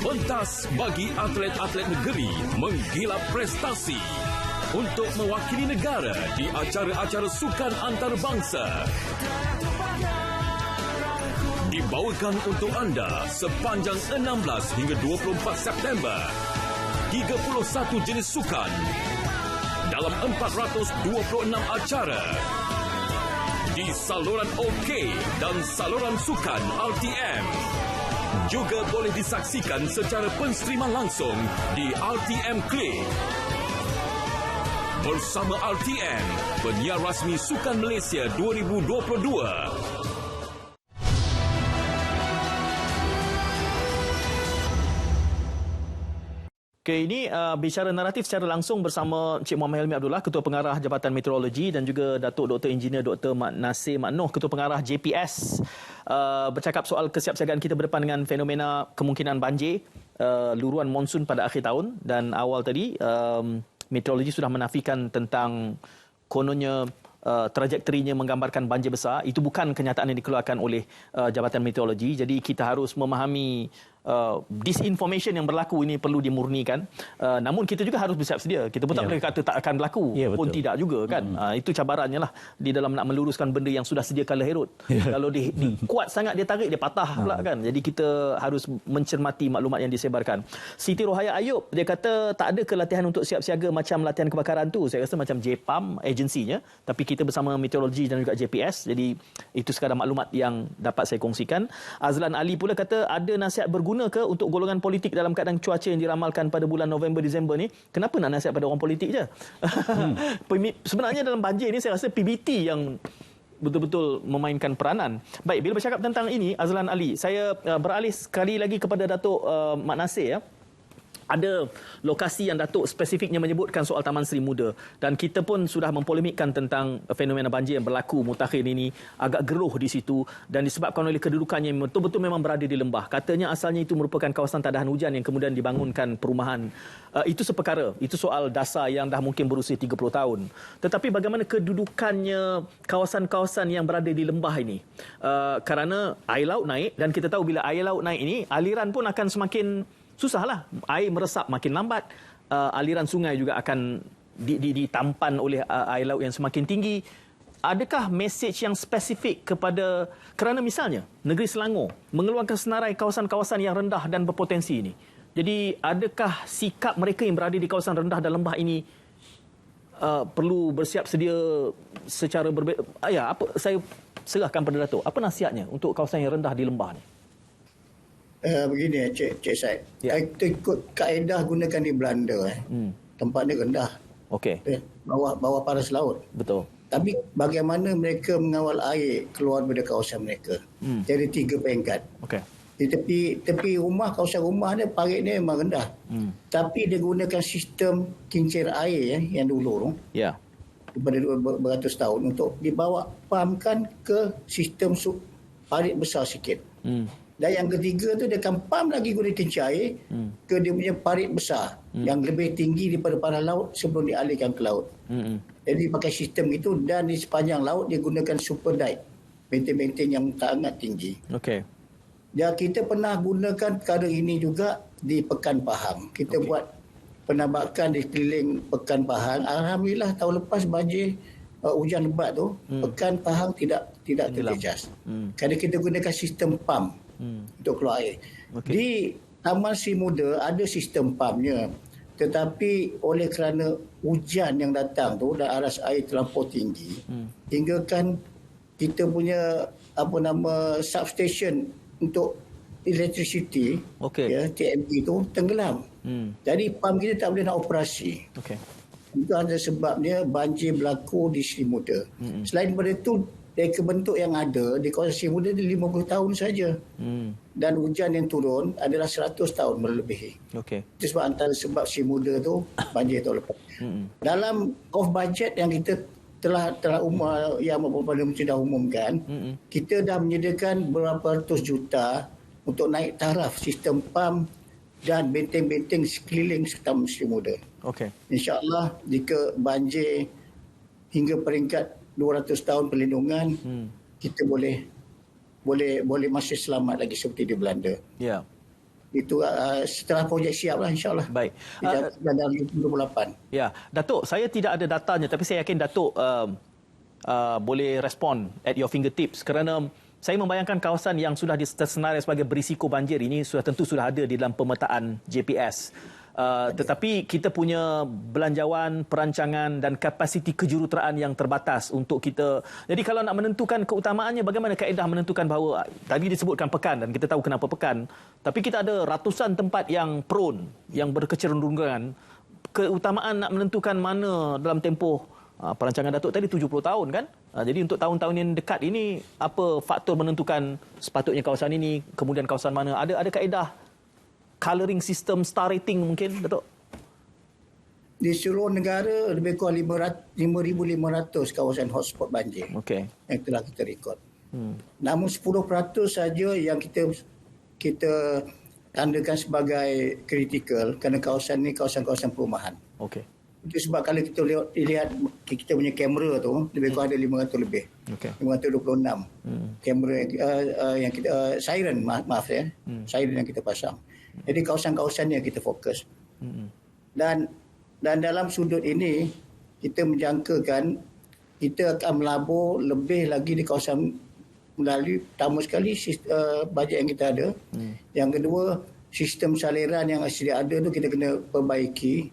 Pentas bagi atlet-atlet negeri menggilap prestasi untuk mewakili negara di acara-acara sukan antarabangsa. Dibawakan untuk anda sepanjang 16 hingga 24 September. 31 jenis sukan dalam 426 acara di saluran OK dan saluran sukan RTM. Juga boleh disaksikan secara penstriman langsung di RTM Click. Bersama RTM, penyiar rasmi Sukan Malaysia 2022. Okay, ini bicara naratif secara langsung bersama Encik Muhammad Helmi Abdullah, Ketua Pengarah Jabatan Meteorologi, dan juga Datuk Dr. Engineer Dr. Mak Nasir Mak Noh, Ketua Pengarah JPS, bercakap soal kesiapsiagaan kita berdepan dengan fenomena kemungkinan banjir, luruan monsun pada akhir tahun. Dan awal tadi, meteorologi sudah menafikan tentang kononnya trajektorinya menggambarkan banjir besar. Itu bukan kenyataan yang dikeluarkan oleh Jabatan Meteorologi. Jadi kita harus memahami disinformation yang berlaku ini perlu dimurnikan. Namun kita juga harus bersiap sedia. Kita pun tak boleh kata tak akan berlaku. Pun tidak juga kan. Itu cabarannya lah di dalam nak meluruskan benda yang sudah sedia kala herut. Kalau dia kuat sangat dia tarik, dia patah pula kan. Jadi kita harus mencermati maklumat yang disebarkan. Siti Rohaya Ayub, dia kata tak ada kelatihan untuk siap siaga macam latihan kebakaran tu. Saya rasa macam JPAM agensinya, tapi kita bersama meteorologi dan juga JPS. Jadi itu sekadar maklumat yang dapat saya kongsikan. Azlan Ali pula kata ada nasihat berguna ke untuk golongan politik dalam keadaan cuaca yang diramalkan pada bulan November-Disember ni? Kenapa nak nasihat pada orang politik je? Sebenarnya dalam banjir ni saya rasa PBT yang betul-betul memainkan peranan. Baik, bila bercakap tentang ini, Azlan Ali, saya beralih sekali lagi kepada Datuk Mak Nasir. Ada lokasi yang Datuk spesifiknya menyebutkan soal Taman Seri Muda, dan kita pun sudah mempolemikkan tentang fenomena banjir yang berlaku mutakhir ini, agak geruh di situ dan disebabkan oleh kedudukannya yang betul-betul memang berada di lembah. Katanya asalnya itu merupakan kawasan tadahan hujan yang kemudian dibangunkan perumahan. Itu seperkara, itu soal dasar yang dah mungkin berusia 30 tahun. Tetapi bagaimana kedudukannya kawasan-kawasan yang berada di lembah ini? Kerana air laut naik, dan kita tahu bila air laut naik ini, aliran pun akan semakin susahlah. Air meresap makin lambat. Aliran sungai juga akan ditampan oleh air laut yang semakin tinggi. Adakah mesej yang spesifik kepada, kerana misalnya negeri Selangor mengeluarkan senarai kawasan-kawasan yang rendah dan berpotensi ini. Jadi adakah sikap mereka yang berada di kawasan rendah dan lembah ini perlu bersiap sedia secara berbeza? Saya serahkan pada Datuk. Apa nasihatnya untuk kawasan yang rendah di lembah ni? Begini Cik Said. Kita ikut kaedah gunakan di Belanda. Tempat ni rendah. Okey. Bawah paras laut. Betul. Tapi bagaimana mereka mengawal air keluar dari kawasan mereka? Jadi 3 peringkat. Okey. Di tepi rumah, kawasan rumah ni parit ni memang rendah. Tapi dia gunakan sistem kincir air yang dulu tu. Ya. Daripada beratus tahun untuk dibawa pahamkan ke sistem parit besar sikit. Dan yang ketiga tu dia akan pam lagi guna kincir air ke dia punya parit besar yang lebih tinggi daripada paras laut sebelum dialihkan ke laut. Jadi pakai sistem itu, dan di sepanjang laut dia gunakan super dike, benteng-benteng yang sangat tinggi. Okey. Dan kita pernah gunakan perkara ini juga di Pekan Pahang. Kita buat penambakan di sekeliling Pekan Pahang. Alhamdulillah tahun lepas banjir hujan lebat tu, Pekan Pahang tidak terjejas. Kerana kita gunakan sistem pam untuk keluar air. Di Taman Seri Muda ada sistem pumpnya, tetapi oleh kerana hujan yang datang tu dan aras air terlampau tinggi, hinggakan kita punya substation untuk electricity, TME tu tenggelam. Jadi pump kita tak boleh nak operasi. Itu ada sebabnya banjir berlaku di Seri Muda. Selain daripada itu, reka bentuk yang ada di kawasan Seri Muda di 50 tahun saja. Dan hujan yang turun adalah 100 tahun melebihi. Itu sebab antara sebab Seri Muda tu banjir tahun lepas. Dalam off budget yang kita telah yang Perdana Menteri dah umumkan, kita dah menyediakan berapa ratus juta untuk naik taraf sistem pam dan benteng-benteng sekeliling Taman Seri Muda. InsyaAllah jika banjir hingga peringkat 200 tahun perlindungan, kita boleh masih selamat lagi seperti di Belanda. Ya. Itu setelah projek siap lah, insyaAllah. Baik. Dalam 2028. Ya, Datuk, saya tidak ada datanya, tapi saya yakin Datuk boleh respon at your fingertips, kerana saya membayangkan kawasan yang sudah tersenarai sebagai berisiko banjir ini tentu sudah ada di dalam pemetaan JPS. Tetapi kita punya belanjawan, perancangan dan kapasiti kejuruteraan yang terbatas untuk kita. Jadi kalau nak menentukan keutamaannya, bagaimana kaedah menentukan bahawa tadi disebutkan pekan dan kita tahu kenapa pekan, tapi kita ada ratusan tempat yang prone, yang berkecenderungan. Keutamaan nak menentukan mana dalam tempoh perancangan Datuk tadi 70 tahun kan? Jadi untuk tahun-tahun yang dekat ini, apa faktor menentukan sepatutnya kawasan ini, kemudian kawasan mana? Ada kaedah colouring system, star rating mungkin, Datuk? Di seluruh negara lebih kurang 5,500 kawasan hotspot banjir yang telah kita rekod. Namun 10% saja yang kita tandakan sebagai kritikal, kerana kawasan ini kawasan-kawasan perumahan. Itu sebab kalau kita lihat kita punya kamera tu lebih kurang ada 500 lebih. 526 kamera yang kita siren, maaf ya. Siren yang kita pasang. Jadi kawasan-kawasan yang kita fokus. Dan dalam sudut ini kita menjangkakan kita akan melabur lebih lagi di kawasan melalui pertama sekali bajet yang kita ada. Yang kedua, sistem saliran yang sedia ada tu kita kena perbaiki.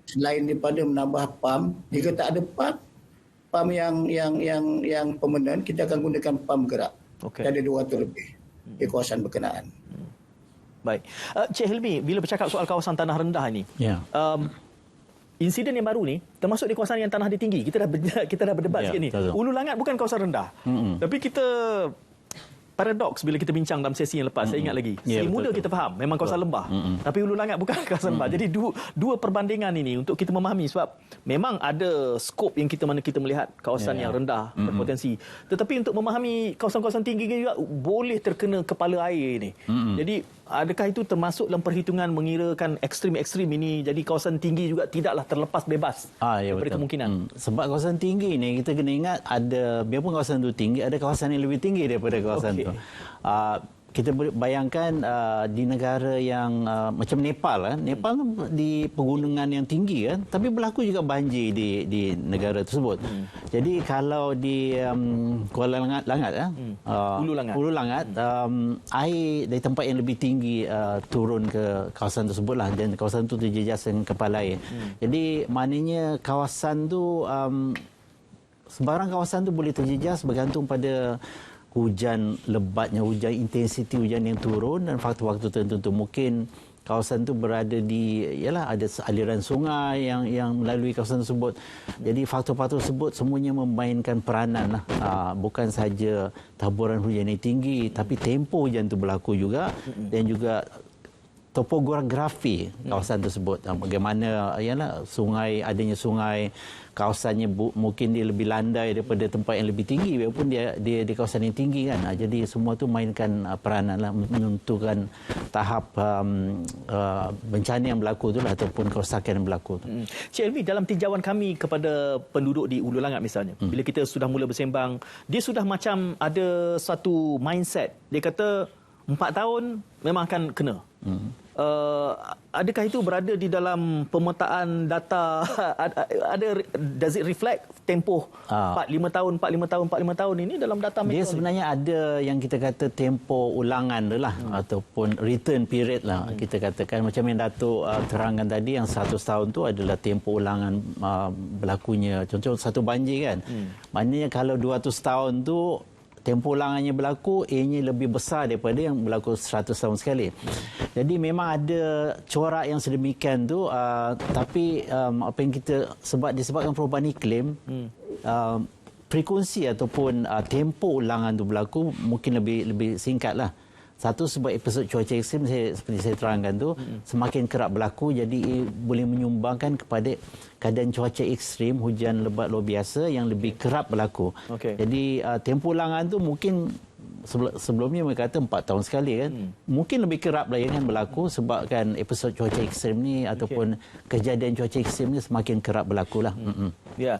Selain daripada menambah pam, jika tak ada pam yang permanent, kita akan gunakan pam gerak. Ada 200 lebih di kawasan berkenaan. Baik. Cik Helmi, bila bercakap soal kawasan tanah rendah ini, insiden yang baru ni termasuk di kawasan yang tanah dia tinggi. Kita dah berdebat sikit ni. Ulu Langat bukan kawasan rendah. Tapi kita paradoks bila kita bincang dalam sesi yang lepas. Saya ingat lagi. Seri Muda kita faham memang kawasan lembah. Tapi Ulu Langat bukan kawasan lembah. Jadi dua perbandingan ini untuk kita memahami, sebab memang ada skop yang kita melihat kawasan yang rendah berpotensi. Tetapi untuk memahami kawasan-kawasan tinggi juga boleh terkena kepala air ni. Jadi adakah itu termasuk dalam perhitungan mengirakan ekstrim-ekstrim ini, jadi kawasan tinggi juga tidaklah terlepas bebas daripada kemungkinan? Sebab kawasan tinggi ni kita kena ingat, ada biarpun kawasan itu tinggi, ada kawasan yang lebih tinggi daripada kawasan itu. Kita bayangkan di negara yang macam Nepal Nepal di pegunungan yang tinggi kan, tapi berlaku juga banjir di negara tersebut. Jadi kalau di Kuala Langat Ulu Langat air dari tempat yang lebih tinggi turun ke kawasan tersebutlah, dan kawasan itu terjejas dengan kepala air. Jadi maknanya kawasan tu sebarang kawasan tu boleh terjejas bergantung pada hujan lebatnya, hujan intensiti hujan yang turun dan faktor-faktor tertentu. Mungkin kawasan itu berada di, ada aliran sungai yang melalui kawasan tersebut. Jadi faktor-faktor tersebut semuanya memainkan peranan bukan sahaja taburan hujan yang tinggi, tapi tempoh hujan itu berlaku juga, dan juga topografi kawasan tersebut. Bagaimana sungai, adanya sungai, kawasannya mungkin dia lebih landai daripada tempat yang lebih tinggi, walaupun dia di kawasan yang tinggi kan. Jadi semua tu mainkan peranan lah, menentukan tahap bencana yang berlaku tu lah, ataupun kerosakan yang berlaku tu. Cik Elmi, dalam tinjauan kami kepada penduduk di Ulu Langat misalnya, bila kita sudah mula bersembang, dia sudah macam ada satu mindset. Dia kata 4 tahun memang akan kena. Adakah itu berada di dalam pemetaan data? Does it reflect tempoh 45 tahun ini dalam data Dia sebenarnya ada yang kita kata tempoh ulangan lah, ataupun return period lah, kita katakan. Macam yang Datuk terangkan tadi, yang 100 tahun tu adalah tempoh ulangan berlakunya. Contoh satu banjir kan. Maknanya kalau 200 tahun tu tempoh ulangannya berlaku, A-nya lebih besar daripada yang berlaku 100 tahun sekali. Jadi memang ada corak yang sedemikian tu, tapi apa yang kita disebabkan perubahan iklim, frekuensi ataupun tempoh ulangan tu berlaku mungkin lebih singkat lah. Satu, sebab episod cuaca ekstrim seperti saya terangkan tu semakin kerap berlaku, jadi boleh menyumbangkan kepada keadaan cuaca ekstrim, hujan lebat luar biasa yang lebih kerap berlaku. Jadi tempoh ulangan tu mungkin sebelumnya mereka kata 4 tahun sekali kan. Mungkin lebih kerap lah yang berlaku sebabkan episod cuaca ekstrim ni ataupun kejadian cuaca ekstrim ni semakin kerap berlaku lah. Ya,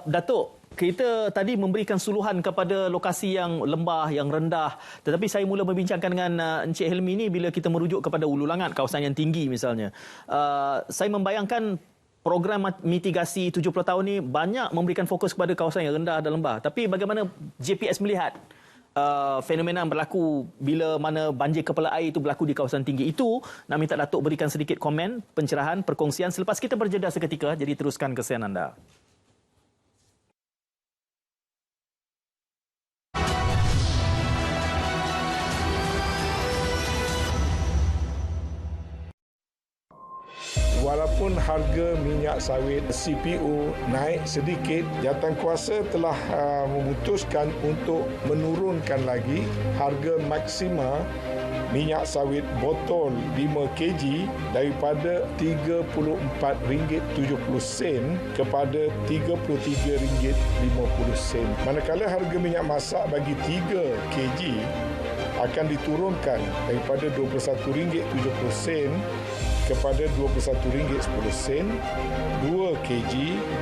Datuk, kita tadi memberikan suluhan kepada lokasi yang lembah, yang rendah. Tetapi saya mula membincangkan dengan Encik Helmi ni bila kita merujuk kepada Ulu Langat, kawasan yang tinggi misalnya. Saya membayangkan program mitigasi 70 tahun ni banyak memberikan fokus kepada kawasan yang rendah dan lembah. Tapi bagaimana JPS melihat fenomena yang berlaku bila mana banjir kepala air itu berlaku di kawasan tinggi itu? Nak minta Datuk berikan sedikit komen, pencerahan, perkongsian selepas kita berjeda seketika. Jadi teruskan kesian anda. Walaupun harga minyak sawit CPO naik sedikit, jawatankuasa telah memutuskan untuk menurunkan lagi harga maksima minyak sawit botol 5 kg daripada RM34.70 kepada RM33.50. Manakala harga minyak masak bagi 3 kg akan diturunkan daripada RM21.70 kepada RM21.10, 2 kg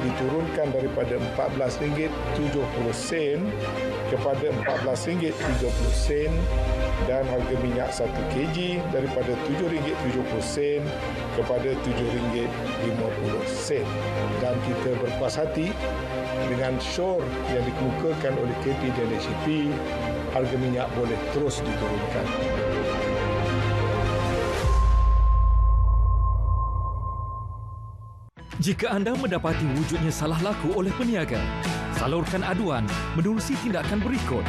diturunkan daripada RM14.70 kepada RM14.30 dan harga minyak 1 kg daripada RM7.70 kepada RM7.50. Dan kita berpuas hati dengan syur yang dikemukakan oleh KP dan HCP, harga minyak boleh terus diturunkan. Jika anda mendapati wujudnya salah laku oleh peniaga, salurkan aduan menerusi tindakan berikut.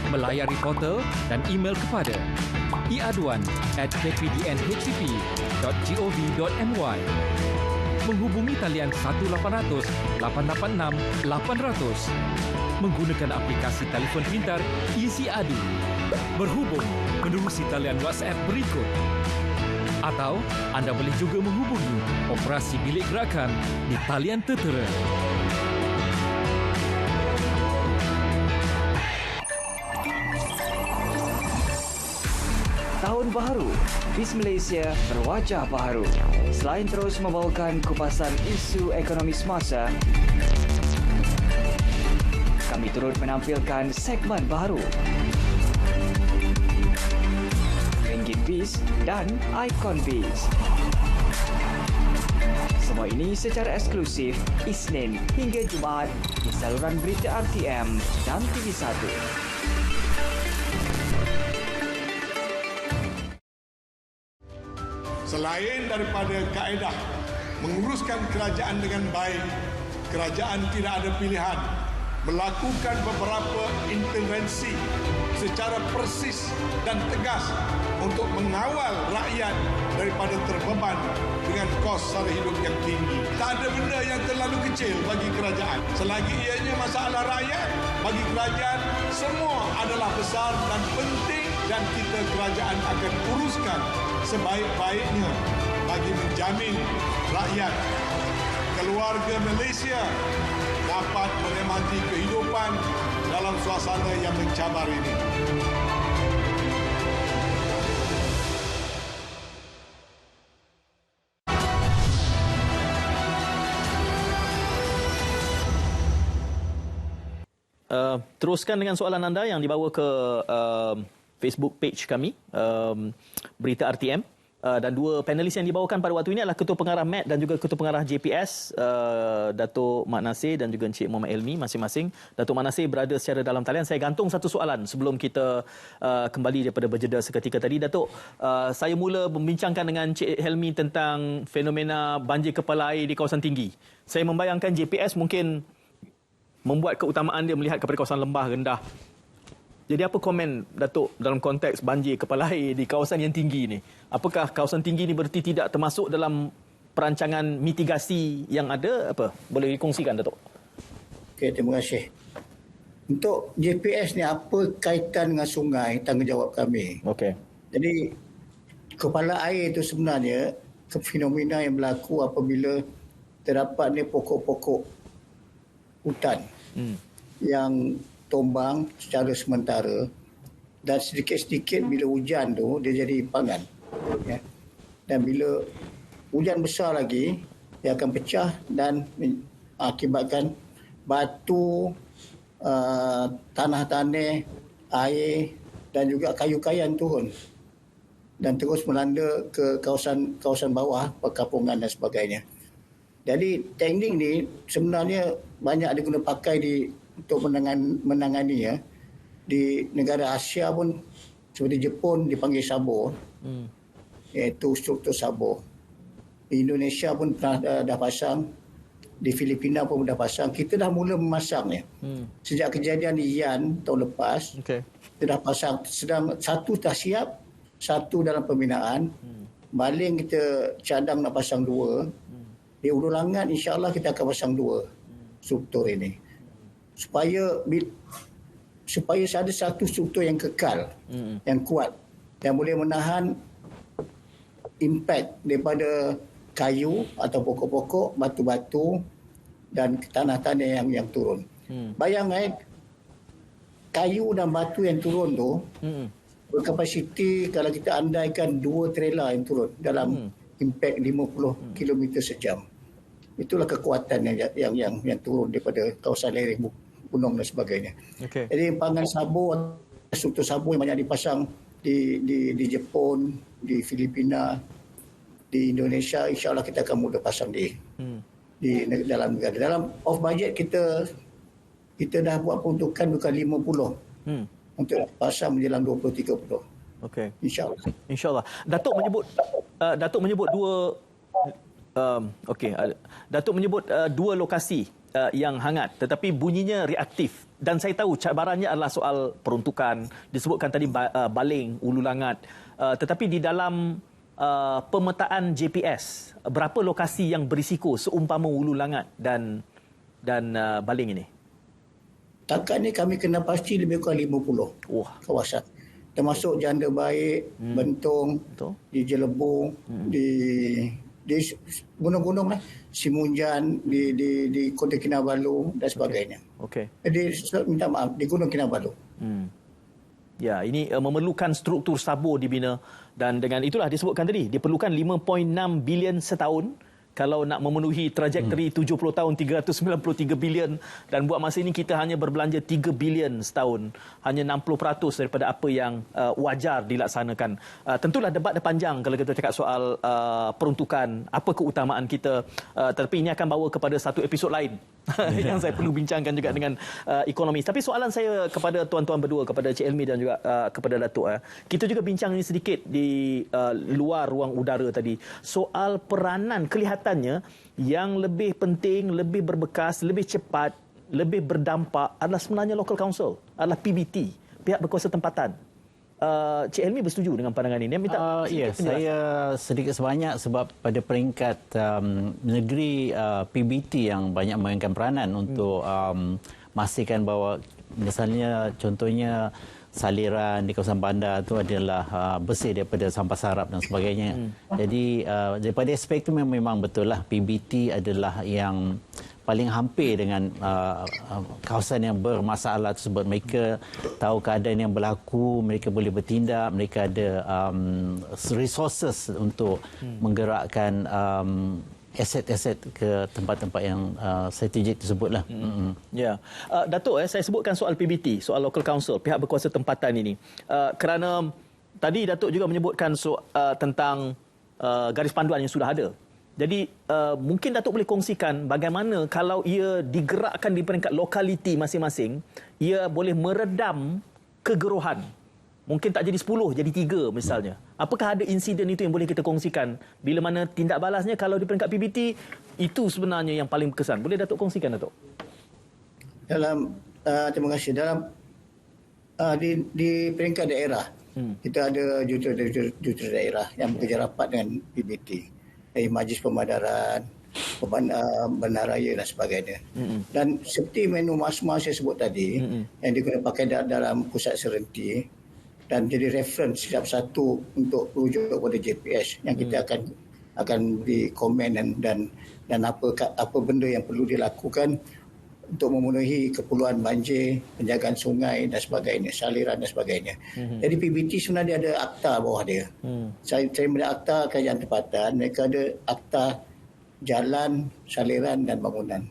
Melayari portal dan email kepada iaduan@kpdnhcp.gov.my. Menghubungi talian 1-800-886-800. Menggunakan aplikasi telefon pintar Easy Adu. Berhubung menerusi talian WhatsApp berikut. Atau anda boleh juga menghubungi operasi bilik gerakan di talian tertera. Tahun baru, BIS Malaysia berwajah baharu. Selain terus membawakan kupasan isu ekonomi semasa, kami turut menampilkan segmen baru. BIS dan Ikon BIS. Semua ini secara eksklusif Isnin hingga Jumaat di saluran berita RTM dan TV1. Selain daripada kaedah menguruskan kerajaan dengan baik, kerajaan tidak ada pilihan melakukan beberapa intervensi secara persis dan tegas untuk mengawal rakyat daripada terbeban dengan kos sara hidup yang tinggi. Tak ada benda yang terlalu kecil bagi kerajaan. Selagi ianya masalah rakyat, bagi kerajaan semua adalah besar dan penting dan kita kerajaan akan uruskan sebaik-baiknya bagi menjamin rakyat, keluarga Malaysia dapat menikmati kehidupan dalam suasana yang mencabar ini. Teruskan dengan soalan anda yang dibawa ke Facebook page kami, Berita RTM. Dan dua panelis yang dibawakan pada waktu ini adalah Ketua Pengarah MAT dan juga Ketua Pengarah JPS, Datuk Mat Nasir dan juga Encik Muhammad Elmi masing-masing. Datuk Mat Nasir berada secara dalam talian. Saya gantung satu soalan sebelum kita kembali daripada berjeda seketika tadi. Datuk, saya mula membincangkan dengan Encik Helmi tentang fenomena banjir kepala air di kawasan tinggi. Saya membayangkan JPS mungkin membuat keutamaan dia melihat kepada kawasan lembah rendah. Jadi apa komen Datuk dalam konteks banjir kepala air di kawasan yang tinggi ni? Apakah kawasan tinggi ni berarti tidak termasuk dalam perancangan mitigasi yang ada? Apa boleh dikongsikan, Datuk? Okey, terima kasih. Untuk JPS ni apa kaitan dengan sungai, tanggungjawab kami. Okey. Jadi kepala air itu sebenarnya fenomena yang berlaku apabila terdapat ni pokok-pokok hutan yang tombang secara sementara dan sedikit-sedikit bila hujan tu dia jadi impangan, ya. Dan bila hujan besar lagi dia akan pecah dan akibatkan batu, tanah-tanah, air dan juga kayu-kayan turun dan terus melanda ke kawasan bawah, perkampungan dan sebagainya. Jadi teknik ni sebenarnya banyak diguna pakai untuk menangani ya. Di negara Asia pun seperti Jepun dipanggil Sabo, iaitu struktur Sabo. Di Indonesia pun pernah dah pasang, di Filipina pun dah pasang. Kita dah mula memasangnya. Sejak kejadian Ian tahun lepas, kita dah pasang. Sedang satu dah siap, satu dalam pembinaan. Baling kita cadang nak pasang 2. Di Ulu Langat insya-Allah kita akan pasang 2 struktur ini. Supaya ada satu struktur yang kekal, yang kuat, yang boleh menahan impak daripada kayu atau pokok-pokok, batu-batu dan tanah-tanah yang turun. Bayangkan kayu dan batu yang turun tu berkapasiti kalau kita andaikan 2 trailer yang turun dalam impak 50 km sejam. Itulah kekuatan yang turun daripada kawasan lereng gunung dan sebagainya. Jadi empangan Sabo, struktur Sabo yang banyak dipasang di Jepun, di Filipina, di Indonesia, insya-Allah kita akan mula pasang di dalam negara. Dalam off budget kita dah buat peruntukan bukan 50 untuk pasang menjelang 2030. Okey. Insya-Allah. Insya-Allah. Datuk menyebut Datuk menyebut 2 lokasi yang hangat tetapi bunyinya reaktif, dan saya tahu cabarannya adalah soal peruntukan. Disebutkan tadi Baling, Ulu Langat, tetapi di dalam pemetaan GPS, berapa lokasi yang berisiko seumpama Ulu Langat dan Baling ini? Takat ni kami kena pasti lebih kurang 50 kawasan. Termasuk Janda Baik, Bentong, di Jelebung, di gunung-gunung lah, Simunjan, di Kota Kinabalu dan sebagainya. Okey. Jadi minta maaf, di Gunung Kinabalu. Ya, ini memerlukan struktur Sabo dibina, dan dengan itulah disebutkan tadi diperlukan 5.6 bilion setahun kalau nak memenuhi trajektori 70 tahun 393 bilion, dan buat masa ini kita hanya berbelanja 3 bilion setahun, hanya 60% daripada apa yang wajar dilaksanakan. Tentulah debat dia panjang kalau kita cakap soal peruntukan, apa keutamaan kita, tetapi ini akan bawa kepada satu episod lain yang saya perlu bincangkan juga dengan ekonomis. Tapi soalan saya kepada tuan-tuan berdua, kepada Cik Helmi dan juga kepada Datuk, kita juga bincang ini sedikit di luar ruang udara tadi, soal peranan kelihatannya yang lebih penting, lebih berbekas, lebih cepat, lebih berdampak adalah sebenarnya local council, adalah PBT, pihak berkuasa tempatan. Cik Helmi bersetuju dengan pandangan ini? Ya, saya sedikit sebanyak, sebab pada peringkat negeri PBT yang banyak memainkan peranan untuk memastikan bahawa misalnya contohnya saliran di kawasan bandar itu adalah bersih daripada sampah sarap dan sebagainya. Jadi daripada aspek itu memang betul lah, PBT adalah yang paling hampir dengan kawasan yang bermasalah tersebut. Mereka tahu keadaan yang berlaku, mereka boleh bertindak, mereka ada resources untuk menggerakkan aset-aset ke tempat-tempat yang strategik tersebutlah. Ya, Datuk, saya sebutkan soal PBT, soal local council, pihak berkuasa tempatan ini, kerana tadi Datuk juga menyebutkan tentang garis panduan yang sudah ada. Jadi mungkin Datuk boleh kongsikan bagaimana kalau ia digerakkan di peringkat lokaliti masing-masing, ia boleh meredam kegeruhan. Mungkin tak jadi 10, jadi 3 misalnya. Apakah ada insiden itu yang boleh kita kongsikan? Bila mana tindak balasnya kalau di peringkat PBT, itu sebenarnya yang paling berkesan. Boleh Datuk kongsikan, Datuk? Terima kasih. Di peringkat daerah, kita ada jurutera daerah yang bekerja rapat dengan PBT. Majlis Pemadaran, Bandaraya dan sebagainya. Dan seperti menu masma saya sebut tadi, yang digunakan pakai dalam pusat serenti, dan jadi reference setiap satu untuk rujuk kepada JPS yang kita akan beri komen dan apa benda yang perlu dilakukan untuk memenuhi keperluan banjir, penjagaan sungai dan sebagainya, saliran dan sebagainya. Jadi PBT sebenarnya ada akta bawah dia. Saya melihat akta kajian tempatan, mereka ada akta jalan, saliran dan bangunan.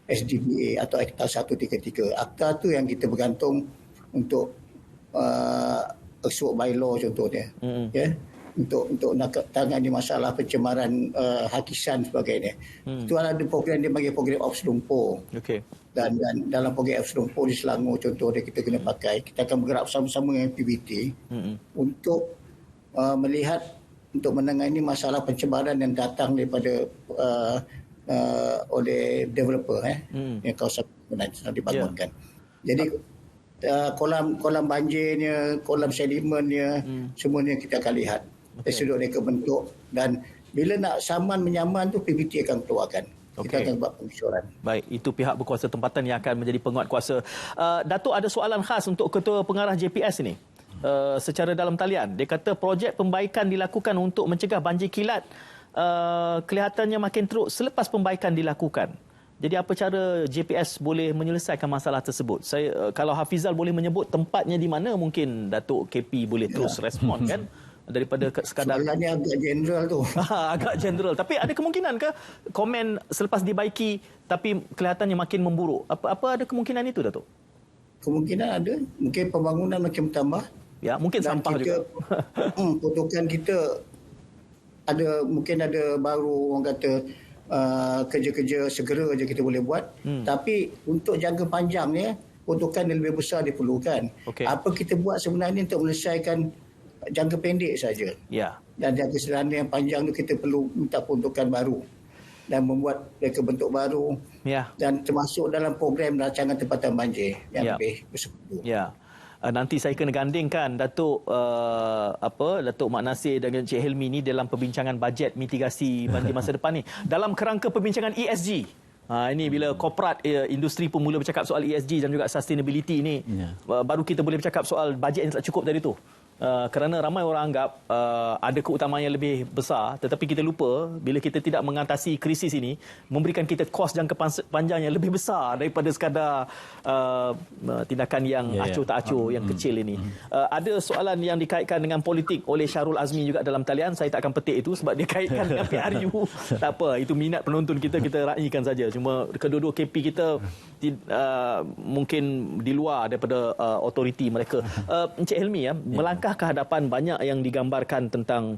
SDBA atau Akta 133. Akta tu yang kita bergantung untuk work bylaw contohnya. Ya. Untuk nak tangani masalah pencemaran hakisan sebagainya. Itu ada program dia bagi program Ops Lumpur. Dan dalam program Ops Lumpur di Selangor contohnya kita kena pakai. Kita akan bergerak bersama-sama dengan PBT untuk melihat untuk menangani masalah pencemaran yang datang daripada oleh developer yang kawasan sedang dibangunkan. Jadi kolam banjirnya, kolam sedimennya, semuanya kita akan lihat. Dari sudut reka bentuk, dan bila nak saman menyaman tu PBT akan keluarkan. Kita akan buat pengusuran. Baik, itu pihak berkuasa tempatan yang akan menjadi penguat kuasa. Datuk ada soalan khas untuk Ketua Pengarah JPS ini. Secara dalam talian, dia kata projek pembaikan dilakukan untuk mencegah banjir kilat kelihatannya makin teruk selepas pembaikan dilakukan. Jadi apa cara JPS boleh menyelesaikan masalah tersebut? Kalau Hafizal boleh menyebut tempatnya di mana, mungkin Datuk KP boleh terus respon kan? Daripada sekadar soalannya agak general tu. Agak general. Tapi ada kemungkinan ke komen selepas dibaiki tapi kelihatannya makin memburuk? Apa ada kemungkinan itu, Datuk? Kemungkinan ada. Mungkin pembangunan makin bertambah. Ya, mungkin dan sampah juga. Peruntukan kita mungkin ada baru orang kata kerja-kerja segera je kita boleh buat. Tapi untuk jangka panjangnya peruntukan yang lebih besar diperlukan. Apa kita buat sebenarnya untuk menyelesaikan jangka pendek saja. Dan jangka sederhana yang panjang tu kita perlu minta peruntukan baru dan membuat reka bentuk baru. Dan termasuk dalam program rancangan tempatan banjir yang lebih bersekutu. Nanti saya kena gandingkan Datuk Datuk Mak Nasir dengan Cik Helmi ni dalam perbincangan bajet mitigasi banjir masa depan ni. Dalam kerangka perbincangan ESG. Ini bila korporat industri pun mula bercakap soal ESG dan juga sustainability ni, baru kita boleh bercakap soal bajet yang tak cukup dari tu. Kerana ramai orang anggap ada keutamaan yang lebih besar, tetapi kita lupa bila kita tidak mengatasi krisis ini memberikan kita kos jangka panjang yang lebih besar daripada sekadar tindakan yang acuh tak acuh yang kecil ini. Ada soalan yang dikaitkan dengan politik oleh Syarul Azmi juga dalam talian. Saya tak akan petik itu sebab dia kaitkan dengan PRU. Tak apa, itu minat penonton kita raikan saja. Cuma kedua-dua KP kita mungkin di luar daripada otoriti mereka. Encik Helmi, melangkah ke hadapan, banyak yang digambarkan tentang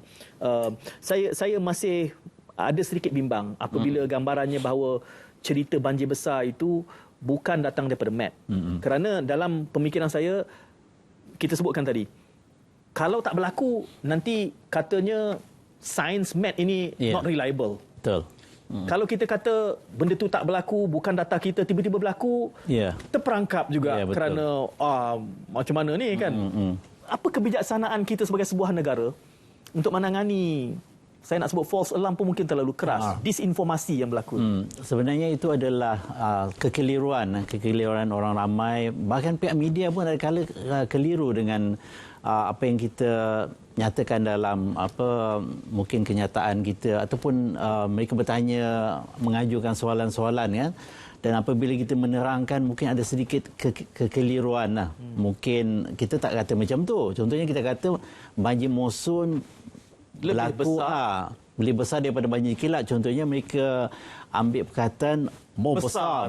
saya masih ada sedikit bimbang apabila gambarannya bahawa cerita banjir besar itu bukan datang daripada map. Kerana dalam pemikiran saya, kita sebutkan tadi, kalau tak berlaku nanti katanya science map ini not reliable. Betul. Kalau kita kata benda tu tak berlaku, bukan data kita, tiba-tiba berlaku, terperangkap juga kerana macam mana ni kan. Apa kebijaksanaan kita sebagai sebuah negara untuk menangani, saya nak sebut false alarm pun mungkin terlalu keras, disinformasi yang berlaku? Sebenarnya itu adalah kekeliruan orang ramai, bahkan pihak media pun ada keliru dengan apa yang kita nyatakan dalam mungkin kenyataan kita, ataupun mereka bertanya, mengajukan soalan-soalan kan. Dan apabila kita menerangkan, mungkin ada sedikit kekeliruan lah. Mungkin kita tak kata macam tu. Contohnya kita kata banjir monsun berlaku lebih besar daripada banjir kilat. Contohnya mereka ambil perkataan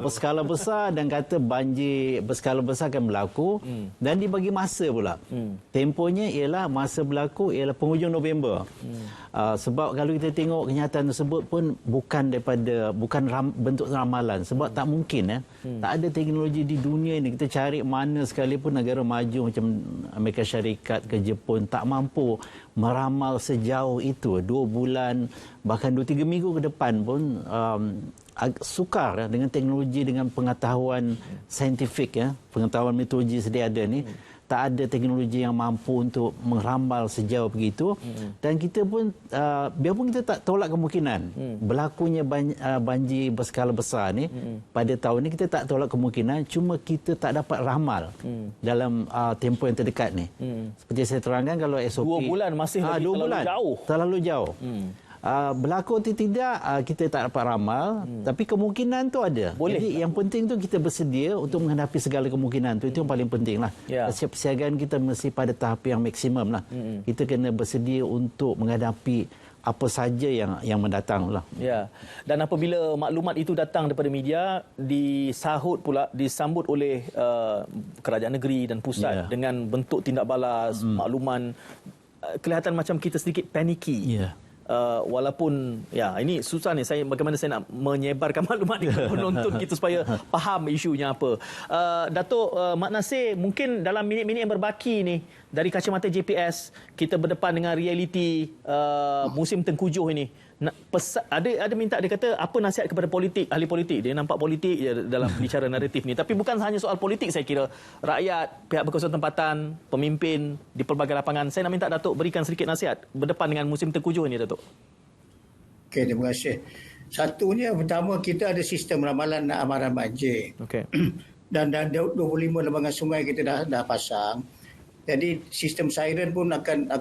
berskala besar dan kata banjir berskala besar akan berlaku dan dibagi masa pula. Tempohnya ialah masa berlaku ialah penghujung November. Sebab kalau kita tengok kenyataan tersebut pun bukan bentuk ramalan, sebab tak mungkin tak ada teknologi di dunia ini, kita cari mana sekalipun negara maju macam Amerika Syarikat ke Jepun tak mampu meramal sejauh itu. 2 bulan bahkan 2-3 minggu ke depan pun sukar dengan teknologi, dengan pengetahuan saintifik, pengetahuan meteorologi sedia ada ni, tak ada teknologi yang mampu untuk meramal sejauh begitu. Dan kita pun biarpun kita tak tolak kemungkinan berlakunya banjir berskala besar ni pada tahun ni, kita tak tolak kemungkinan, cuma kita tak dapat ramal dalam tempoh yang terdekat ni. Seperti saya terangkan, kalau SOP 2 bulan masih terlalu jauh. Berlaku atau tidak kita tak dapat ramal, tapi kemungkinan tu ada. Jadi yang penting tu kita bersedia untuk menghadapi segala kemungkinan tu. Itu yang paling penting lah. Kesiapsiagaan kita mesti pada tahap yang maksimum lah. Kita kena bersedia untuk menghadapi apa saja yang mendatang lah. Ya. Dan apabila maklumat itu datang daripada media, disambut oleh kerajaan negeri dan pusat dengan bentuk tindak balas, makluman, kelihatan macam kita sedikit paniki. Walaupun ini susah ni bagaimana saya nak menyebarkan maklumat ni kepada penonton kita supaya faham isunya apa. Datuk Mak Nasir, mungkin dalam minit-minit yang berbaki ni dari kacamata JPS kita berdepan dengan realiti musim tengkujuh ini. Ada minta, dia kata apa nasihat kepada ahli politik. Dia nampak politik je dalam bicara naratif ni. Tapi bukan hanya soal politik, saya kira rakyat, pihak berkuasa tempatan, pemimpin di pelbagai lapangan. Saya nak minta Datuk berikan sedikit nasihat berdepan dengan musim tengkujuh ini, Datuk. Okey, terima kasih. Satunya, pertama, kita ada sistem ramalan amaran banjir. Okey. Dan 25 lembaga sungai kita dah pasang. Jadi sistem siren pun akan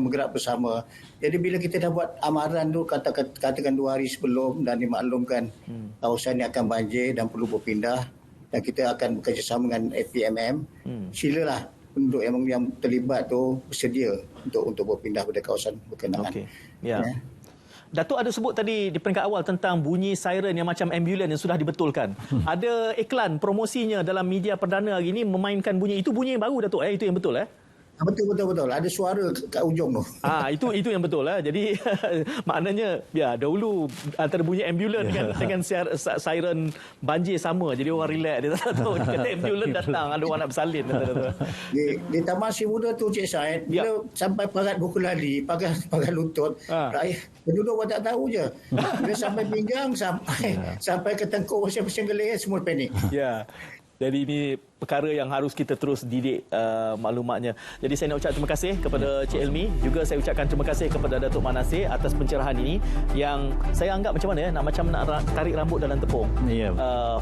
bergerak bersama. Jadi bila kita dah buat amaran tu katakan 2 hari sebelum dan dimaklumkan kawasan ini akan banjir dan perlu berpindah, dan kita akan bekerjasama dengan APMM, silalah penduduk yang terlibat tu bersedia untuk berpindah pada kawasan berkenaan. Okey. Ya. Datuk ada sebut tadi di peringkat awal tentang bunyi siren yang macam ambulans yang sudah dibetulkan. Ada iklan promosinya dalam media perdana hari ini memainkan bunyi itu, bunyi yang baru, Datuk. Itu yang betul Betul. Ada suara kat ujung tu. Itu yang betul Jadi maknanya dahulu antara bunyi ambulans dengan siren banjir sama. Jadi orang relax, dia tak tahu dia kata ambulans datang, ada orang nak bersalin. Di Taman Si Muda tu, Cik Said, bila sampai pagat buku lali, pagat lutut, penduduk orang tak tahu je. Bila sampai pinggang, sampai ke tengkuk, pasang gelir, semua panik. Jadi ini perkara yang harus kita terus didik maklumatnya. Jadi saya nak ucap terima kasih kepada Cik Elmi. Juga saya ucapkan terima kasih kepada Datuk Mak Nasir atas pencerahan ini yang saya anggap macam mana nak tarik rambut dalam tepung.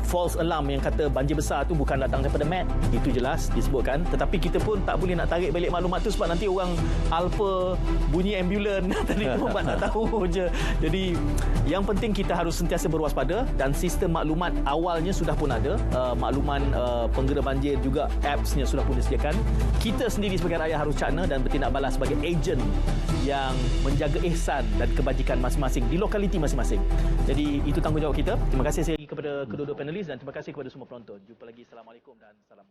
False alarm yang kata banjir besar tu bukan datang daripada Met, itu jelas disebutkan. Tetapi kita pun tak boleh nak tarik balik maklumat tu sebab nanti orang alfa bunyi ambulans tadi tu buat tak tahu je. Jadi yang penting kita harus sentiasa berwaspada dan sistem maklumat awalnya sudah pun ada. Makluman penggera banjir juga apps-nya sudah pun disediakan. Kita sendiri sebagai rakyat harus cakna dan bertindak balas sebagai ejen yang menjaga ihsan dan kebajikan masing-masing di lokaliti masing-masing. Jadi itu tanggungjawab kita. Terima kasih sekali kepada kedua-dua panelis dan terima kasih kepada semua penonton. Jumpa lagi. Assalamualaikum dan salam.